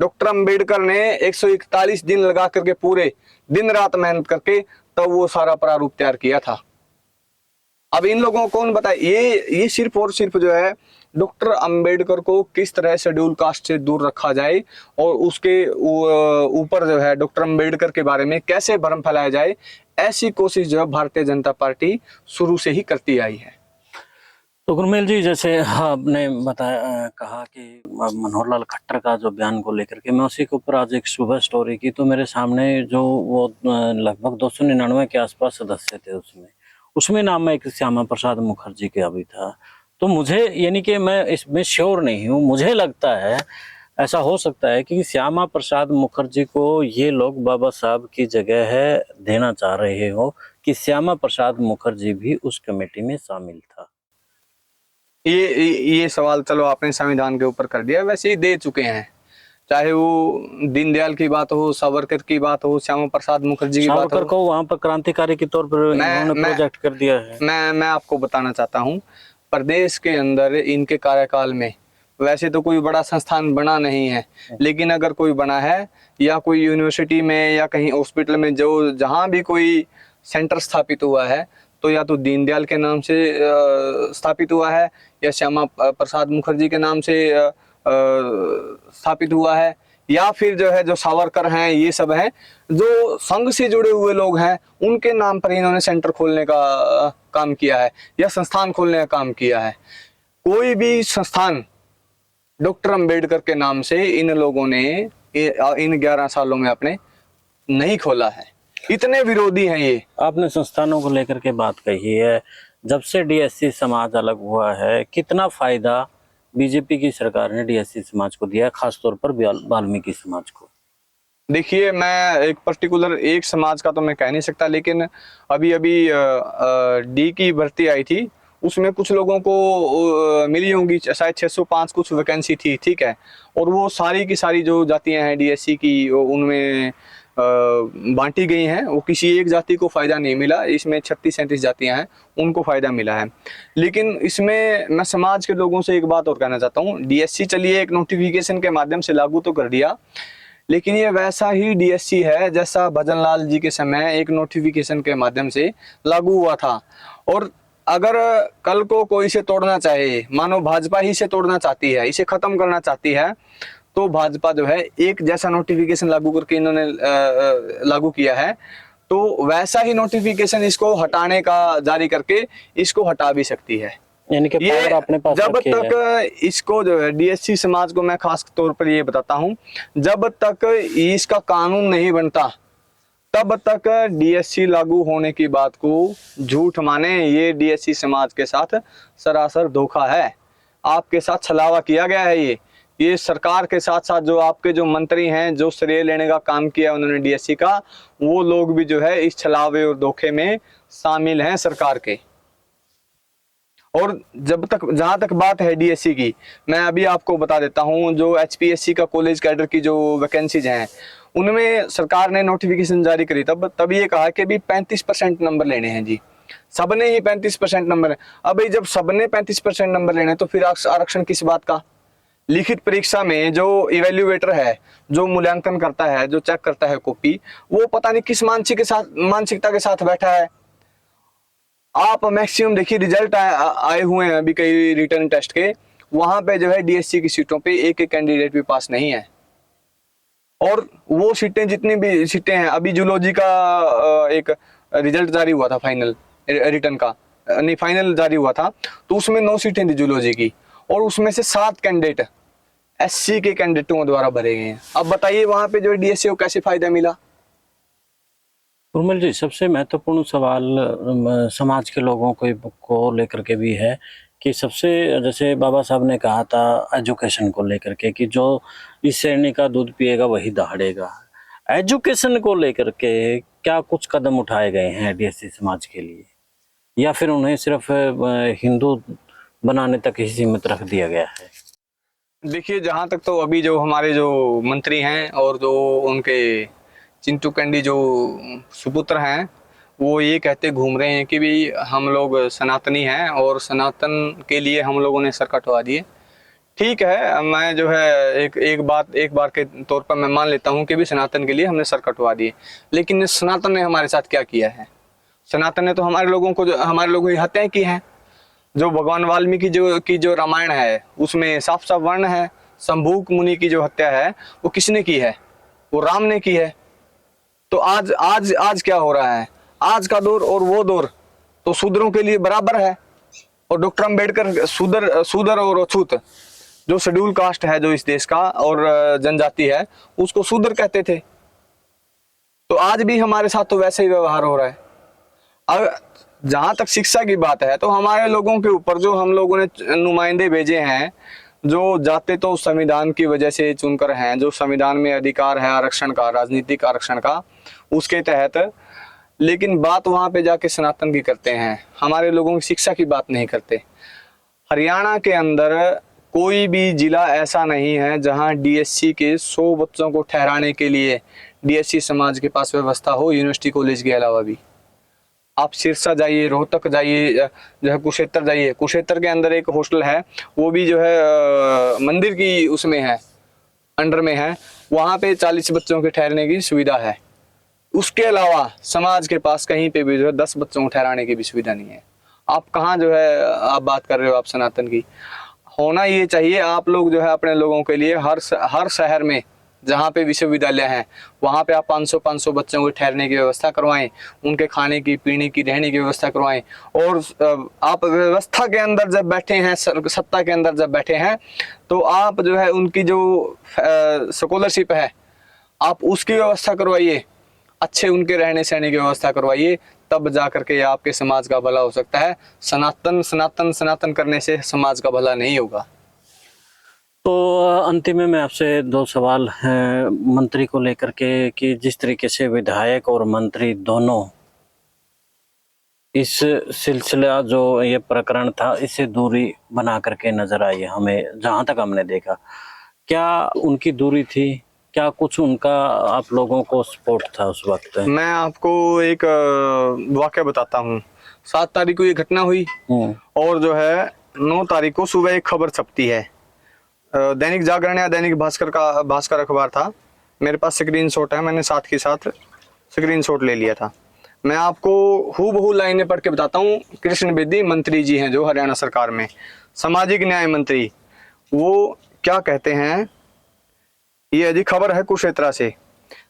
डॉक्टर अंबेडकर ने 141 दिन लगा करके पूरे दिन रात मेहनत करके तब वो सारा प्रारूप तैयार किया था। अब इन लोगों को कौन बताए, ये सिर्फ और सिर्फ जो है डॉक्टर अंबेडकर को किस तरह शेड्यूल कास्ट से दूर रखा जाए और उसके ऊपर जो है डॉक्टर अंबेडकर के बारे में कैसे भ्रम फैलाया जाए, ऐसी कोशिश जो है भारतीय जनता पार्टी शुरू से ही करती आई है। तो गुरमेल जी, जैसे आपने बताया कहा कि मनोहर लाल खट्टर का जो बयान को लेकर के, मैं उसी के ऊपर आज एक सुबह स्टोरी की, तो मेरे सामने जो वो लगभग 299 के आसपास सदस्य थे उसमें नाम में एक श्यामा प्रसाद मुखर्जी का भी था। तो मुझे, यानी कि मैं इसमें श्योर नहीं हूँ, मुझे लगता है ऐसा हो सकता है कि श्यामा प्रसाद मुखर्जी को ये लोग बाबा साहब की जगह है देना चाह रहे हो कि श्यामा प्रसाद मुखर्जी भी उस कमेटी में शामिल था। ये सवाल चलो आपने संविधान के ऊपर कर दिया, वैसे ही दे चुके हैं। चाहे वो दीनदयाल की बात हो, सावरकर की बात हो, श्यामा प्रसाद मुखर्जी की बात सावरकर हो। को वहां पर क्रांतिकारी के तौर पर इन्होंने प्रोजेक्ट कर दिया है। मैं आपको बताना चाहता हूँ, प्रदेश के अंदर इनके कार्यकाल में वैसे तो कोई बड़ा संस्थान बना नहीं है, लेकिन अगर कोई बना है या कोई यूनिवर्सिटी में या कहीं हॉस्पिटल में जो जहाँ भी कोई सेंटर स्थापित हुआ है, तो या तो दीनदयाल के नाम से स्थापित हुआ है या श्यामा प्रसाद मुखर्जी के नाम से स्थापित हुआ है, या फिर जो है जो सावरकर हैं, ये सब हैं जो संघ से जुड़े हुए लोग हैं, उनके नाम पर इन्होंने सेंटर खोलने का काम किया है या संस्थान खोलने का काम किया है। कोई भी संस्थान डॉक्टर अंबेडकर के नाम से इन लोगों ने इन 11 सालों में अपने नहीं खोला है। इतने विरोधी हैं ये। आपने संस्थानों को लेकर के बात कही है, जब से डीएससी समाज अलग हुआ है, कितना फायदा बीजेपी की सरकार ने डीएससी समाज को दिया है, खासतौर पर वाल्मीकि समाज को? देखिए, मैं एक पर्टिकुलर एक समाज का तो मैं कह नहीं सकता, लेकिन अभी डी की भर्ती आई थी, उसमें कुछ लोगों को मिली होंगी शायद 605 कुछ वैकेंसी थी, ठीक है। और वो सारी की सारी जो जातियां हैं डीएससी की, उनमें बांटी गई हैं। वो किसी एक जाति को फ़ायदा नहीं मिला। इसमें 36-37 जातियां हैं, उनको फ़ायदा मिला है। लेकिन इसमें मैं समाज के लोगों से एक बात और कहना चाहता हूँ। डीएससी चलिए एक नोटिफिकेशन के माध्यम से लागू तो कर दिया, लेकिन ये वैसा ही डीएससी है जैसा भजन लाल जी के समय एक नोटिफिकेशन के माध्यम से लागू हुआ था। और अगर कल को कोई इसे तोड़ना चाहे, मानो भाजपा ही इसे तोड़ना चाहती है, इसे खत्म करना चाहती है, तो भाजपा जो है एक जैसा नोटिफिकेशन लागू करके इन्होंने लागू किया है, तो वैसा ही नोटिफिकेशन इसको हटाने का जारी करके इसको हटा भी सकती है। यानी कि पावर अपने पास जब रखी है। तक इसको जो है डीएससी समाज को मैं खास तौर पर ये बताता हूँ, जब तक इसका कानून नहीं बनता तब तक डीएससी लागू होने की बात को झूठ माने। ये डीएससी समाज के साथ सरासर धोखा है, आपके साथ छलावा किया गया है। ये सरकार के साथ साथ जो आपके जो मंत्री हैं, जो श्रेय लेने का काम किया उन्होंने डीएससी का, वो लोग भी जो है इस छलावे और धोखे में शामिल हैं सरकार के। और जहां तक बात है डीएससी की, मैं अभी आपको बता देता हूं, जो एचपीएससी का कॉलेज कैडर की जो वैकेंसीज हैं, उनमें सरकार ने नोटिफिकेशन जारी करी, तब ये कहा कि भी 35% नंबर लेने हैं जी। सबने ही 35% नंबर है। अब जब सबने 35% नंबर लेने हैं, तो फिर आरक्षण किस बात का? लिखित परीक्षा में जो इवेल्युएटर है, जो मूल्यांकन करता है, जो चेक करता है कॉपी, वो पता नहीं किस मानसिकता के साथ बैठा है। आप मैक्सिमम देखिए रिजल्ट आए हुए हैं अभी कई रिटर्न टेस्ट के, वहां पे जो है डीएससी की सीटों पे एक कैंडिडेट भी पास नहीं है। और वो सीटें, जितनी भी सीटें हैं, अभी जूलॉजी का एक रिजल्ट जारी हुआ था, फाइनल रिटर्न का नहीं, फाइनल जारी हुआ था, तो उसमें 9 सीटें थी जूलॉजी की, और उसमें से 7 कैंडिडेट एससी के कैंडिडेटों द्वारा भरे गए हैं। अब बताइए वहां पे जो डीएससी को कैसे फायदा मिला? उर्मिल जी, सबसे महत्वपूर्ण सवाल समाज के लोगों को लेकर के भी है कि सबसे, जैसे बाबा साहब ने कहा था एजुकेशन को लेकर के, कि जो इस श्रेणी का दूध पिएगा वही दहाड़ेगा। एजुकेशन को लेकर के क्या कुछ कदम उठाए गए हैं डीएससी समाज के लिए, या फिर उन्हें सिर्फ हिंदू बनाने तक ही सीमित रख दिया गया है? देखिए, जहां तक तो अभी जो हमारे जो मंत्री हैं और जो उनके चिंटू कैंडी जो सुपुत्र हैं, वो ये कहते घूम रहे हैं कि भी हम लोग सनातनी हैं और सनातन के लिए हम लोगों ने सर कटवा दिए। ठीक है, मैं जो है एक बार के तौर पर मैं मान लेता हूँ कि भी सनातन के लिए हमने सर कटवा दिए, लेकिन सनातन ने हमारे साथ क्या किया है? सनातन ने तो हमारे लोगों की हत्याएं की हैं। जो भगवान वाल्मीकि की जो रामायण है, उसमें साफ साफ वर्ण है। शंभूक मुनि की जो हत्या है, वो किसने की है? वो राम ने की है। तो आज क्या हो रहा है? आज का दौर और वो दौर तो शूद्रों के लिए बराबर है। और डॉक्टर अंबेडकर शूद्र और अछूत, जो शेड्यूल कास्ट है जो इस देश का और जनजाति है, उसको शूद्र कहते थे। तो आज भी हमारे साथ तो वैसे ही व्यवहार हो रहा है। अब जहां तक शिक्षा की बात है, तो हमारे लोगों के ऊपर जो हम लोगों ने नुमाइंदे भेजे हैं, जो जाते तो संविधान की वजह से चुनकर हैं, जो संविधान में अधिकार है आरक्षण का, राजनीतिक आरक्षण का, उसके तहत, लेकिन बात वहां पे जाके सनातन की करते हैं, हमारे लोगों की शिक्षा की बात नहीं करते। हरियाणा के अंदर कोई भी जिला ऐसा नहीं है जहां डीएससी के 100 बच्चों को ठहराने के लिए डीएससी समाज के पास व्यवस्था हो, यूनिवर्सिटी कॉलेज के अलावा भी। आप सिरसा जाइए, रोहतक जाइए, जो है कुरुक्षेत्र जाइए, कुरुक्षेत्र के अंदर एक हॉस्टल है, वो भी जो है मंदिर की उसमें है, अंडर में है, वहाँ पे 40 बच्चों के ठहरने की सुविधा है। उसके अलावा समाज के पास कहीं पे भी जो है 10 बच्चों को ठहराने की भी सुविधा नहीं है। आप कहाँ जो है आप बात कर रहे हो आप सनातन की। होना ये चाहिए, आप लोग जो है अपने लोगों के लिए हर शहर में जहाँ पे विश्वविद्यालय हैं वहाँ पे आप 500 बच्चों को ठहरने की व्यवस्था करवाएं, उनके खाने की, पीने की, रहने की व्यवस्था करवाएं। और आप व्यवस्था के अंदर जब बैठे हैं, सत्ता के अंदर जब बैठे हैं, तो आप जो है उनकी जो स्कॉलरशिप है आप उसकी व्यवस्था करवाइए, अच्छे उनके रहने सहने की व्यवस्था करवाइए, तब जा करके आपके समाज का भला हो सकता है। सनातन सनातन सनातन करने से समाज का भला नहीं होगा। तो अंतिम में मैं आपसे 2 सवाल हैं मंत्री को लेकर के कि जिस तरीके से विधायक और मंत्री दोनों इस सिलसिला जो ये प्रकरण था इससे दूरी बना करके नजर आई है हमें, जहां तक हमने देखा। क्या उनकी दूरी थी? क्या कुछ उनका आप लोगों को सपोर्ट था उस वक्त? मैं आपको एक वाक़या बताता हूँ। 7 तारीख को ये घटना हुई और जो है 9 तारीख को सुबह एक खबर छपती है। दैनिक जागरण या दैनिक भास्कर अखबार था, मेरे पास स्क्रीनशॉट है, मैंने साथ के साथ स्क्रीनशॉट ले लिया था। मैं आपको हूबहू लाइनें पढ़ के बताता हूँ। कृष्ण बेदी मंत्री जी हैं जो हरियाणा सरकार में सामाजिक न्याय मंत्री, वो क्या कहते हैं, ये यदि खबर है कुरुक्षेत्र से।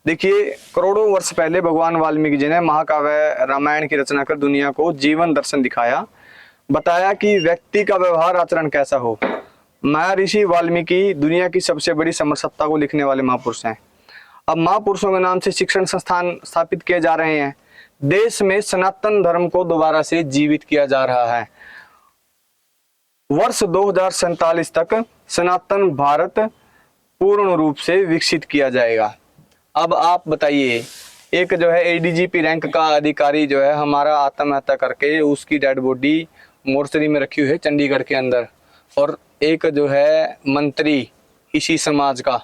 देखिए, करोड़ों वर्ष पहले भगवान वाल्मीकि जी ने महाकाव्य रामायण की रचना कर दुनिया को जीवन दर्शन दिखाया, बताया कि व्यक्ति का व्यवहार आचरण कैसा हो। महर्षि वाल्मीकि दुनिया की सबसे बड़ी समरसत्ता को लिखने वाले महापुरुष हैं। अब महापुरुषों के नाम से शिक्षण संस्थान स्थापित किए जा रहे हैं। देश में सनातन धर्म को दोबारा से जीवित किया जा रहा है। वर्ष 2047 तक सनातन भारत पूर्ण रूप से विकसित किया जाएगा। अब आप बताइए, एक जो है एडीजीपी रैंक का अधिकारी जो है हमारा आत्महत्या करके उसकी डेड बॉडी मोर्चरी में रखी हुई है चंडीगढ़ के अंदर, और एक जो है मंत्री इसी समाज का,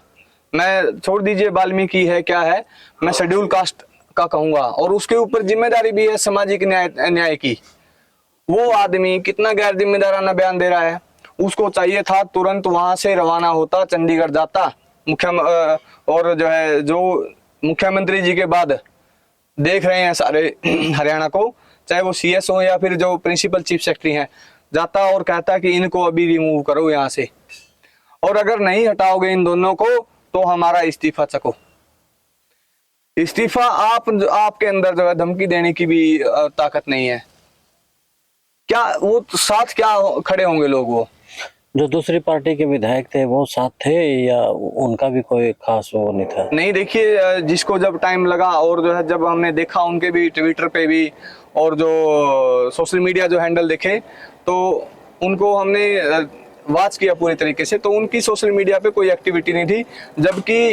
मैं छोड़ दीजिए वाल्मीकि है क्या है, मैं शेड्यूल कास्ट का कहूंगा, और उसके ऊपर जिम्मेदारी भी है सामाजिक न्याय की। वो आदमी कितना गैर जिम्मेदाराना बयान दे रहा है। उसको चाहिए था तुरंत वहां से रवाना होता, चंडीगढ़ जाता, और जो है जो मुख्यमंत्री जी के बाद देख रहे हैं सारे हरियाणा को, चाहे वो सीएस हो या फिर जो प्रिंसिपल चीफ सेक्रेटरी हैं, जाता और कहता कि इनको अभी रिमूव करो यहाँ से, और अगर नहीं हटाओगे इन दोनों को तो हमारा इस्तीफा चको। इस्तीफा आपके अंदर जो है धमकी देने की भी ताकत नहीं है। क्या वो साथ क्या खड़े होंगे लोग? वो जो दूसरी पार्टी के विधायक थे वो साथ थे या उनका भी कोई खास वो नहीं था? नहीं, देखिए, जिसको जब टाइम लगा और जो है जब हमने देखा उनके भी ट्विटर पे भी और जो सोशल मीडिया जो हैंडल देखे, तो उनको हमने वॉच किया पूरी तरीके से, तो उनकी सोशल मीडिया पे कोई एक्टिविटी नहीं थी। जबकि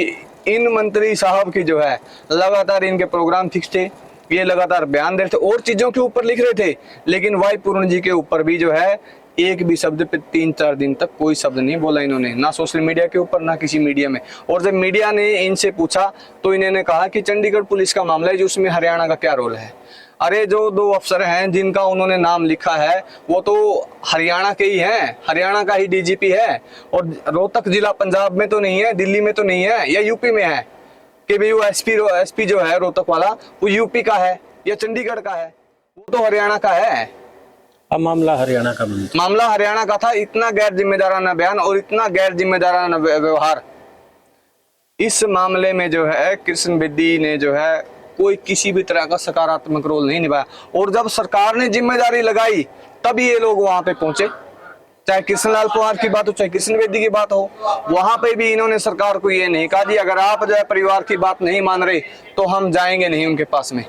इन मंत्री साहब की जो है लगातार इनके प्रोग्राम फिक्स थे, ये लगातार बयान दे रहे थे और चीजों के ऊपर लिख रहे थे, लेकिन वाई पूर्ण जी के ऊपर भी जो है एक भी शब्द पे 3-4 दिन तक कोई शब्द नहीं बोला इन्होंने, ना सोशल मीडिया के ऊपर ना किसी मीडिया में। और जब मीडिया ने इनसे पूछा तो इन्होंने कहा कि चंडीगढ़ पुलिस का मामला है, जो उसमें हरियाणा का क्या रोल है। अरे, जो 2 अफसर हैं जिनका उन्होंने नाम लिखा है वो तो हरियाणा के ही हैं, हरियाणा का ही डीजीपी है, और रोहतक जिला पंजाब में तो नहीं है, दिल्ली में तो नहीं है, या यूपी में है कि भाई वो एसपी जो है रोहतक वाला वो यूपी का है या चंडीगढ़ का है, वो तो हरियाणा का है। अब मामला हरियाणा का था। इतना गैर जिम्मेदाराना बयान और इतना गैर जिम्मेदाराना व्यवहार इस मामले में जो है कृष्ण बेदी ने जो है कोई किसी भी तरह का सकारात्मक रोल नहीं निभाया। और जब सरकार ने जिम्मेदारी लगाई तभी ये लोग वहां पे पहुंचे, चाहे कृष्णलाल पंवार की बात हो चाहे कृष्ण बेदी की बात हो, वहां पे भी इन्होंने सरकार को ये नहीं कहा कि अगर आप जो है परिवार की बात नहीं मान रहे तो हम जाएंगे नहीं उनके पास में।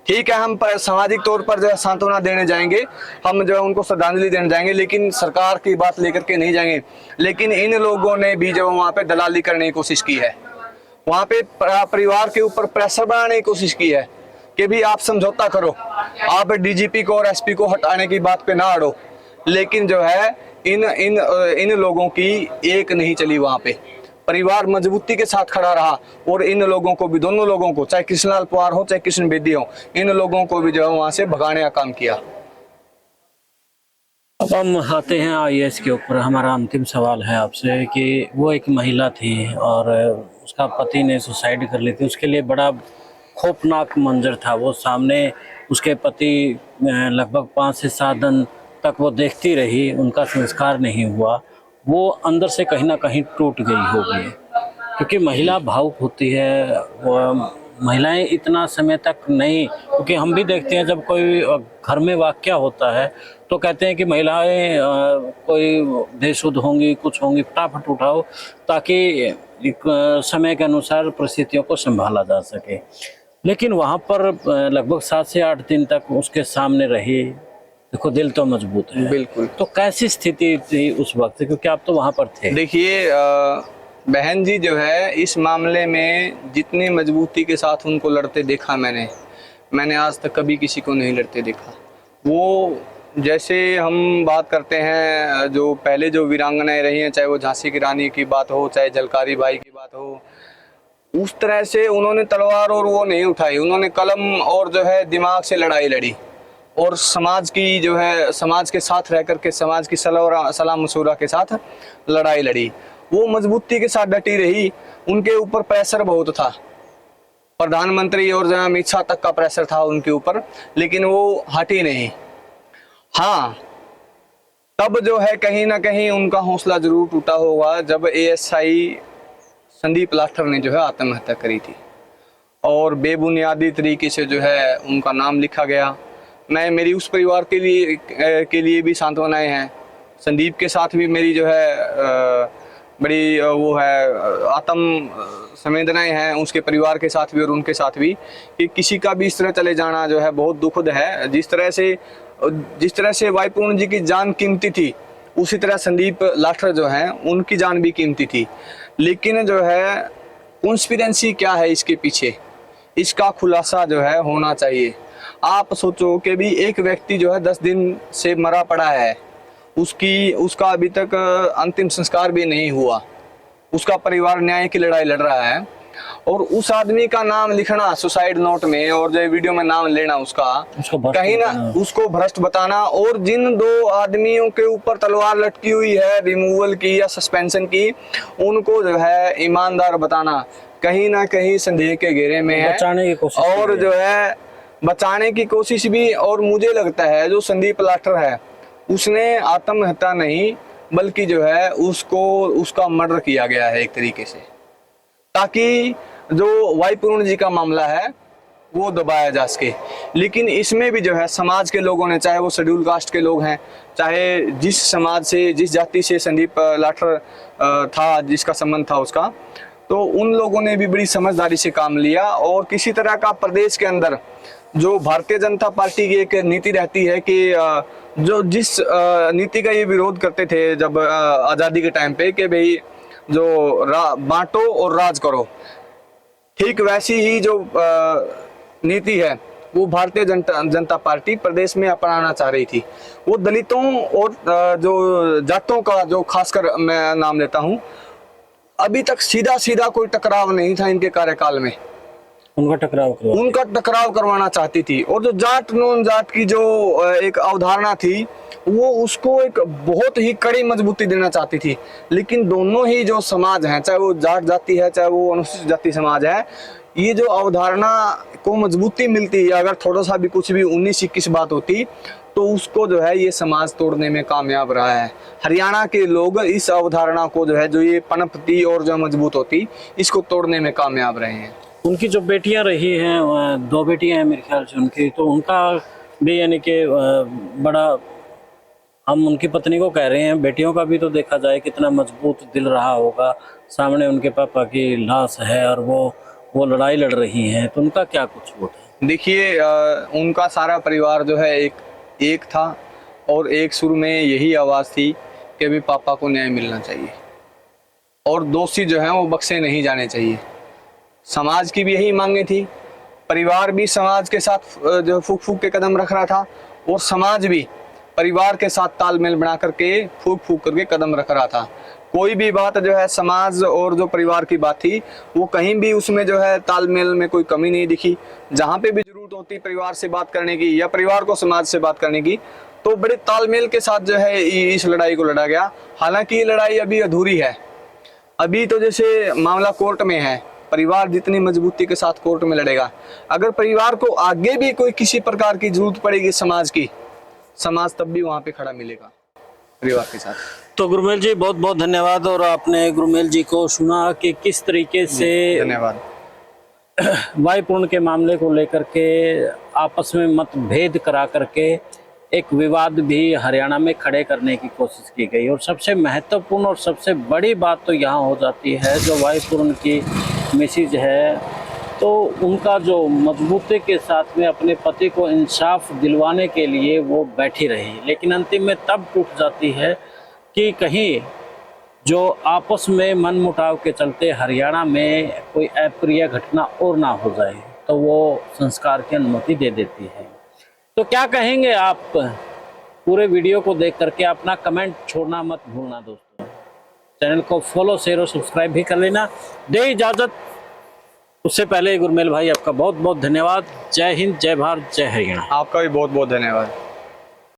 ठीक है, हम सामाजिक तौर पर जो है सांत्वना देने जाएंगे, हम जो है उनको श्रद्धांजलि देने जाएंगे, लेकिन सरकार की बात लेकर के नहीं जाएंगे। लेकिन इन लोगों ने भी जो वहाँ पे दलाली करने की कोशिश की है, वहाँ पे परिवार के ऊपर प्रेशर बनाने की कोशिश की है कि भी आप समझौता करो, आप डीजीपी को और एसपी को हटाने की बात पे ना अड़ो। लेकिन जो है इन इन इन लोगों की एक नहीं चली वहां पे। परिवार मजबूती के साथ खड़ा रहा और इन लोगों को भी, दोनों लोगों को, चाहे कृष्णलाल पवार हो चाहे कृष्ण बेदी हो, इन लोगों को भी जो है वहां से भगाने का काम किया। अब हम आते हैं आईएएस के ऊपर। हमारा अंतिम सवाल है आपसे कि वो एक महिला थी और उसका पति ने सुसाइड कर ली थी। उसके लिए बड़ा खौफनाक मंजर था। वो सामने उसके पति लगभग 5 से 7 दिन तक वो देखती रही, उनका संस्कार नहीं हुआ। वो अंदर से कहीं ना कहीं टूट गई होगी, क्योंकि महिला भावुक होती है। वो महिलाएं इतना समय तक नहीं, क्योंकि हम भी देखते हैं जब कोई घर में वाकया होता है तो कहते हैं कि महिलाएं कोई बेसुध होंगी, कुछ होंगी, फटाफट उठाओ ताकि एक समय के अनुसार परिस्थितियों को संभाला जा सके। लेकिन वहाँ पर लगभग 7 से 8 दिन तक उसके सामने रही। देखो, दिल तो मजबूत है। बिल्कुल। तो कैसी स्थिति थी उस वक्त, क्योंकि आप तो वहाँ पर थे? देखिए बहन जी जो है इस मामले में जितनी मजबूती के साथ उनको लड़ते देखा मैंने आज तक कभी किसी को नहीं लड़ते देखा। वो जैसे हम बात करते हैं जो पहले जो वीरांगनाएं रही हैं, चाहे वो झांसी की रानी की बात हो चाहे झलकारी बाई की बात हो, उस तरह से उन्होंने तलवार और वो नहीं उठाई। उन्होंने कलम और जो है दिमाग से लड़ाई लड़ी और समाज की जो है, समाज के साथ रह करके समाज की सलाह मशूरा के साथ लड़ाई लड़ी। वो मजबूती के साथ डटी रही। उनके ऊपर प्रेशर बहुत था, प्रधानमंत्री और जो अमित शाह तक का प्रेशर था उनके ऊपर, लेकिन वो हटी नहीं। हाँ, तब जो है कहीं ना कहीं उनका हौसला जरूर टूटा होगा जब एएसआई संदीप लाठर ने जो है आत्महत्या करी थी और बेबुनियादी तरीके से जो है उनका नाम लिखा गया। मेरी उस परिवार के लिए भी सांत्वनाएं हैं। संदीप के साथ भी मेरी जो है बड़ी वो है आत्म संवेदनाएं हैं, उसके परिवार के साथ भी और उनके साथ भी, कि किसी का भी इस तरह चले जाना जो है बहुत दुखद है। जिस तरह से वायुपूर्ण जी की जान कीमती थी, उसी तरह संदीप लाठर जो है उनकी जान भी कीमती थी। लेकिन जो है कॉन्स्पिरेंसी क्या है इसके पीछे, इसका खुलासा जो है होना चाहिए। आप सोचो कि भी एक व्यक्ति जो है 10 दिन से मरा पड़ा है, उसका अभी तक अंतिम संस्कार भी नहीं हुआ, उसका परिवार न्याय की लड़ाई लड़ रहा है और उस आदमी का नाम लिखना सुसाइड नोट में और जो वीडियो में नाम लेना उसका कहीं ना उसको भ्रष्ट बताना, और जिन 2 आदमियों के ऊपर तलवार लटकी हुई है रिमूवल की या सस्पेंशन की, उनको जो है ईमानदार बताना कहीं ना कहीं संदेह के घेरे में है। बचाने की कोशिश और जो है बचाने की कोशिश भी। और मुझे लगता है जो संदीप लाठर है उसने आत्महत्या नहीं बल्कि जो है उसका मर्डर किया गया है एक तरीके से, ताकि जो वायुपूर्ण जी का मामला है वो दबाया जा सके। लेकिन इसमें भी जो है समाज के लोगों ने, चाहे वो शेड्यूल कास्ट के लोग हैं, चाहे जिस समाज से जिस जाति से संदीप लाठर था, जिसका संबंध था उसका, तो उन लोगों ने भी बड़ी समझदारी से काम लिया। और किसी तरह का प्रदेश के अंदर जो भारतीय जनता पार्टी की एक नीति रहती है कि जो जिस नीति का ये विरोध करते थे जब आज़ादी के टाइम पे कि भाई जो बांटो और राज करो, ठीक वैसी ही जो नीति है वो भारतीय जनता पार्टी प्रदेश में अपनाना चाह रही थी। वो दलितों और जो जाटों का, जो खासकर मैं नाम लेता हूँ, अभी तक सीधा कोई टकराव नहीं था इनके कार्यकाल में। उनका टकराव करवाना चाहती थी। और जो जाट नॉन जाट की जो एक अवधारणा थी वो उसको एक बहुत ही कड़ी मजबूती देना चाहती थी। लेकिन दोनों ही जो समाज हैं, चाहे वो जाट जाति है चाहे वो अनुसूचित जाति समाज है, ये जो अवधारणा को मजबूती मिलती है, अगर थोड़ा सा भी कुछ भी 19-21 बात होती तो उसको जो है ये समाज तोड़ने में कामयाब रहा है। हरियाणा के लोग इस अवधारणा को जो है, जो ये पनपती और जो मजबूत होती, इसको तोड़ने में कामयाब रहे हैं। उनकी जो बेटियां रही हैं, 2 बेटियां हैं मेरे ख्याल से उनकी, तो उनका भी यानी कि बड़ा, हम उनकी पत्नी को कह रहे हैं, बेटियों का भी तो देखा जाए कितना मजबूत दिल रहा होगा। सामने उनके पापा की लाश है और वो लड़ाई लड़ रही हैं, तो उनका क्या कुछ वो था? देखिए उनका सारा परिवार जो है एक था और एक शुरू में यही आवाज़ थी कि अभी पापा को न्याय मिलना चाहिए और दोषी जो हैं वो बख्शे नहीं जाने चाहिए। समाज की भी यही मांगे थी, परिवार भी समाज के साथ जो फूक के कदम रख रहा था और समाज भी परिवार के साथ तालमेल बना करके फूक फूक करके कदम रख रहा था। कोई भी बात जो है समाज और जो परिवार की बात थी, वो कहीं भी उसमें जो है तालमेल में कोई कमी नहीं दिखी। जहाँ पे भी जरूरत होती परिवार से बात करने की या परिवार को समाज से बात करने की, तो बड़े तालमेल के साथ जो है इस लड़ाई को लड़ा गया। हालांकि ये लड़ाई अभी अधूरी है। अभी तो जैसे मामला कोर्ट में है, परिवार जितनी मजबूती के साथ कोर्ट में लड़ेगा, अगर परिवार को आगे भी कोई किसी प्रकार की जरूरत पड़ेगी समाज की, समाज तब भी वहां पे खड़ा मिलेगा परिवार के साथ। तो गुरुमेल जी बहुत बहुत धन्यवाद। और आपने गुरुमेल जी को सुना कि किस तरीके से धन्यवाद। वायुपूर्ण के मामले को लेकर के आपस में मतभेद करा करके एक विवाद भी हरियाणा में खड़े करने की कोशिश की गई। और सबसे महत्वपूर्ण और सबसे बड़ी बात तो यहाँ हो जाती है, जो वायुपूर्ण की मिसेज है, तो उनका जो मजबूती के साथ में अपने पति को इंसाफ दिलवाने के लिए वो बैठी रही, लेकिन अंतिम में तब टूट जाती है कि कहीं जो आपस में मनमुटाव के चलते हरियाणा में कोई अप्रिय घटना और ना हो जाए, तो वो संस्कार की अनुमति दे देती है। तो क्या कहेंगे आप? पूरे वीडियो को देख करके अपना कमेंट छोड़ना मत भूलना दोस्तों। चैनल को फॉलो, शेयर और सब्सक्राइब भी कर लेना। दे इजाजत उससे पहले गुरुमेल भाई आपका बहुत बहुत धन्यवाद। जय हिंद, जय भारत, जय हरियाणा। आपका भी बहुत बहुत धन्यवाद।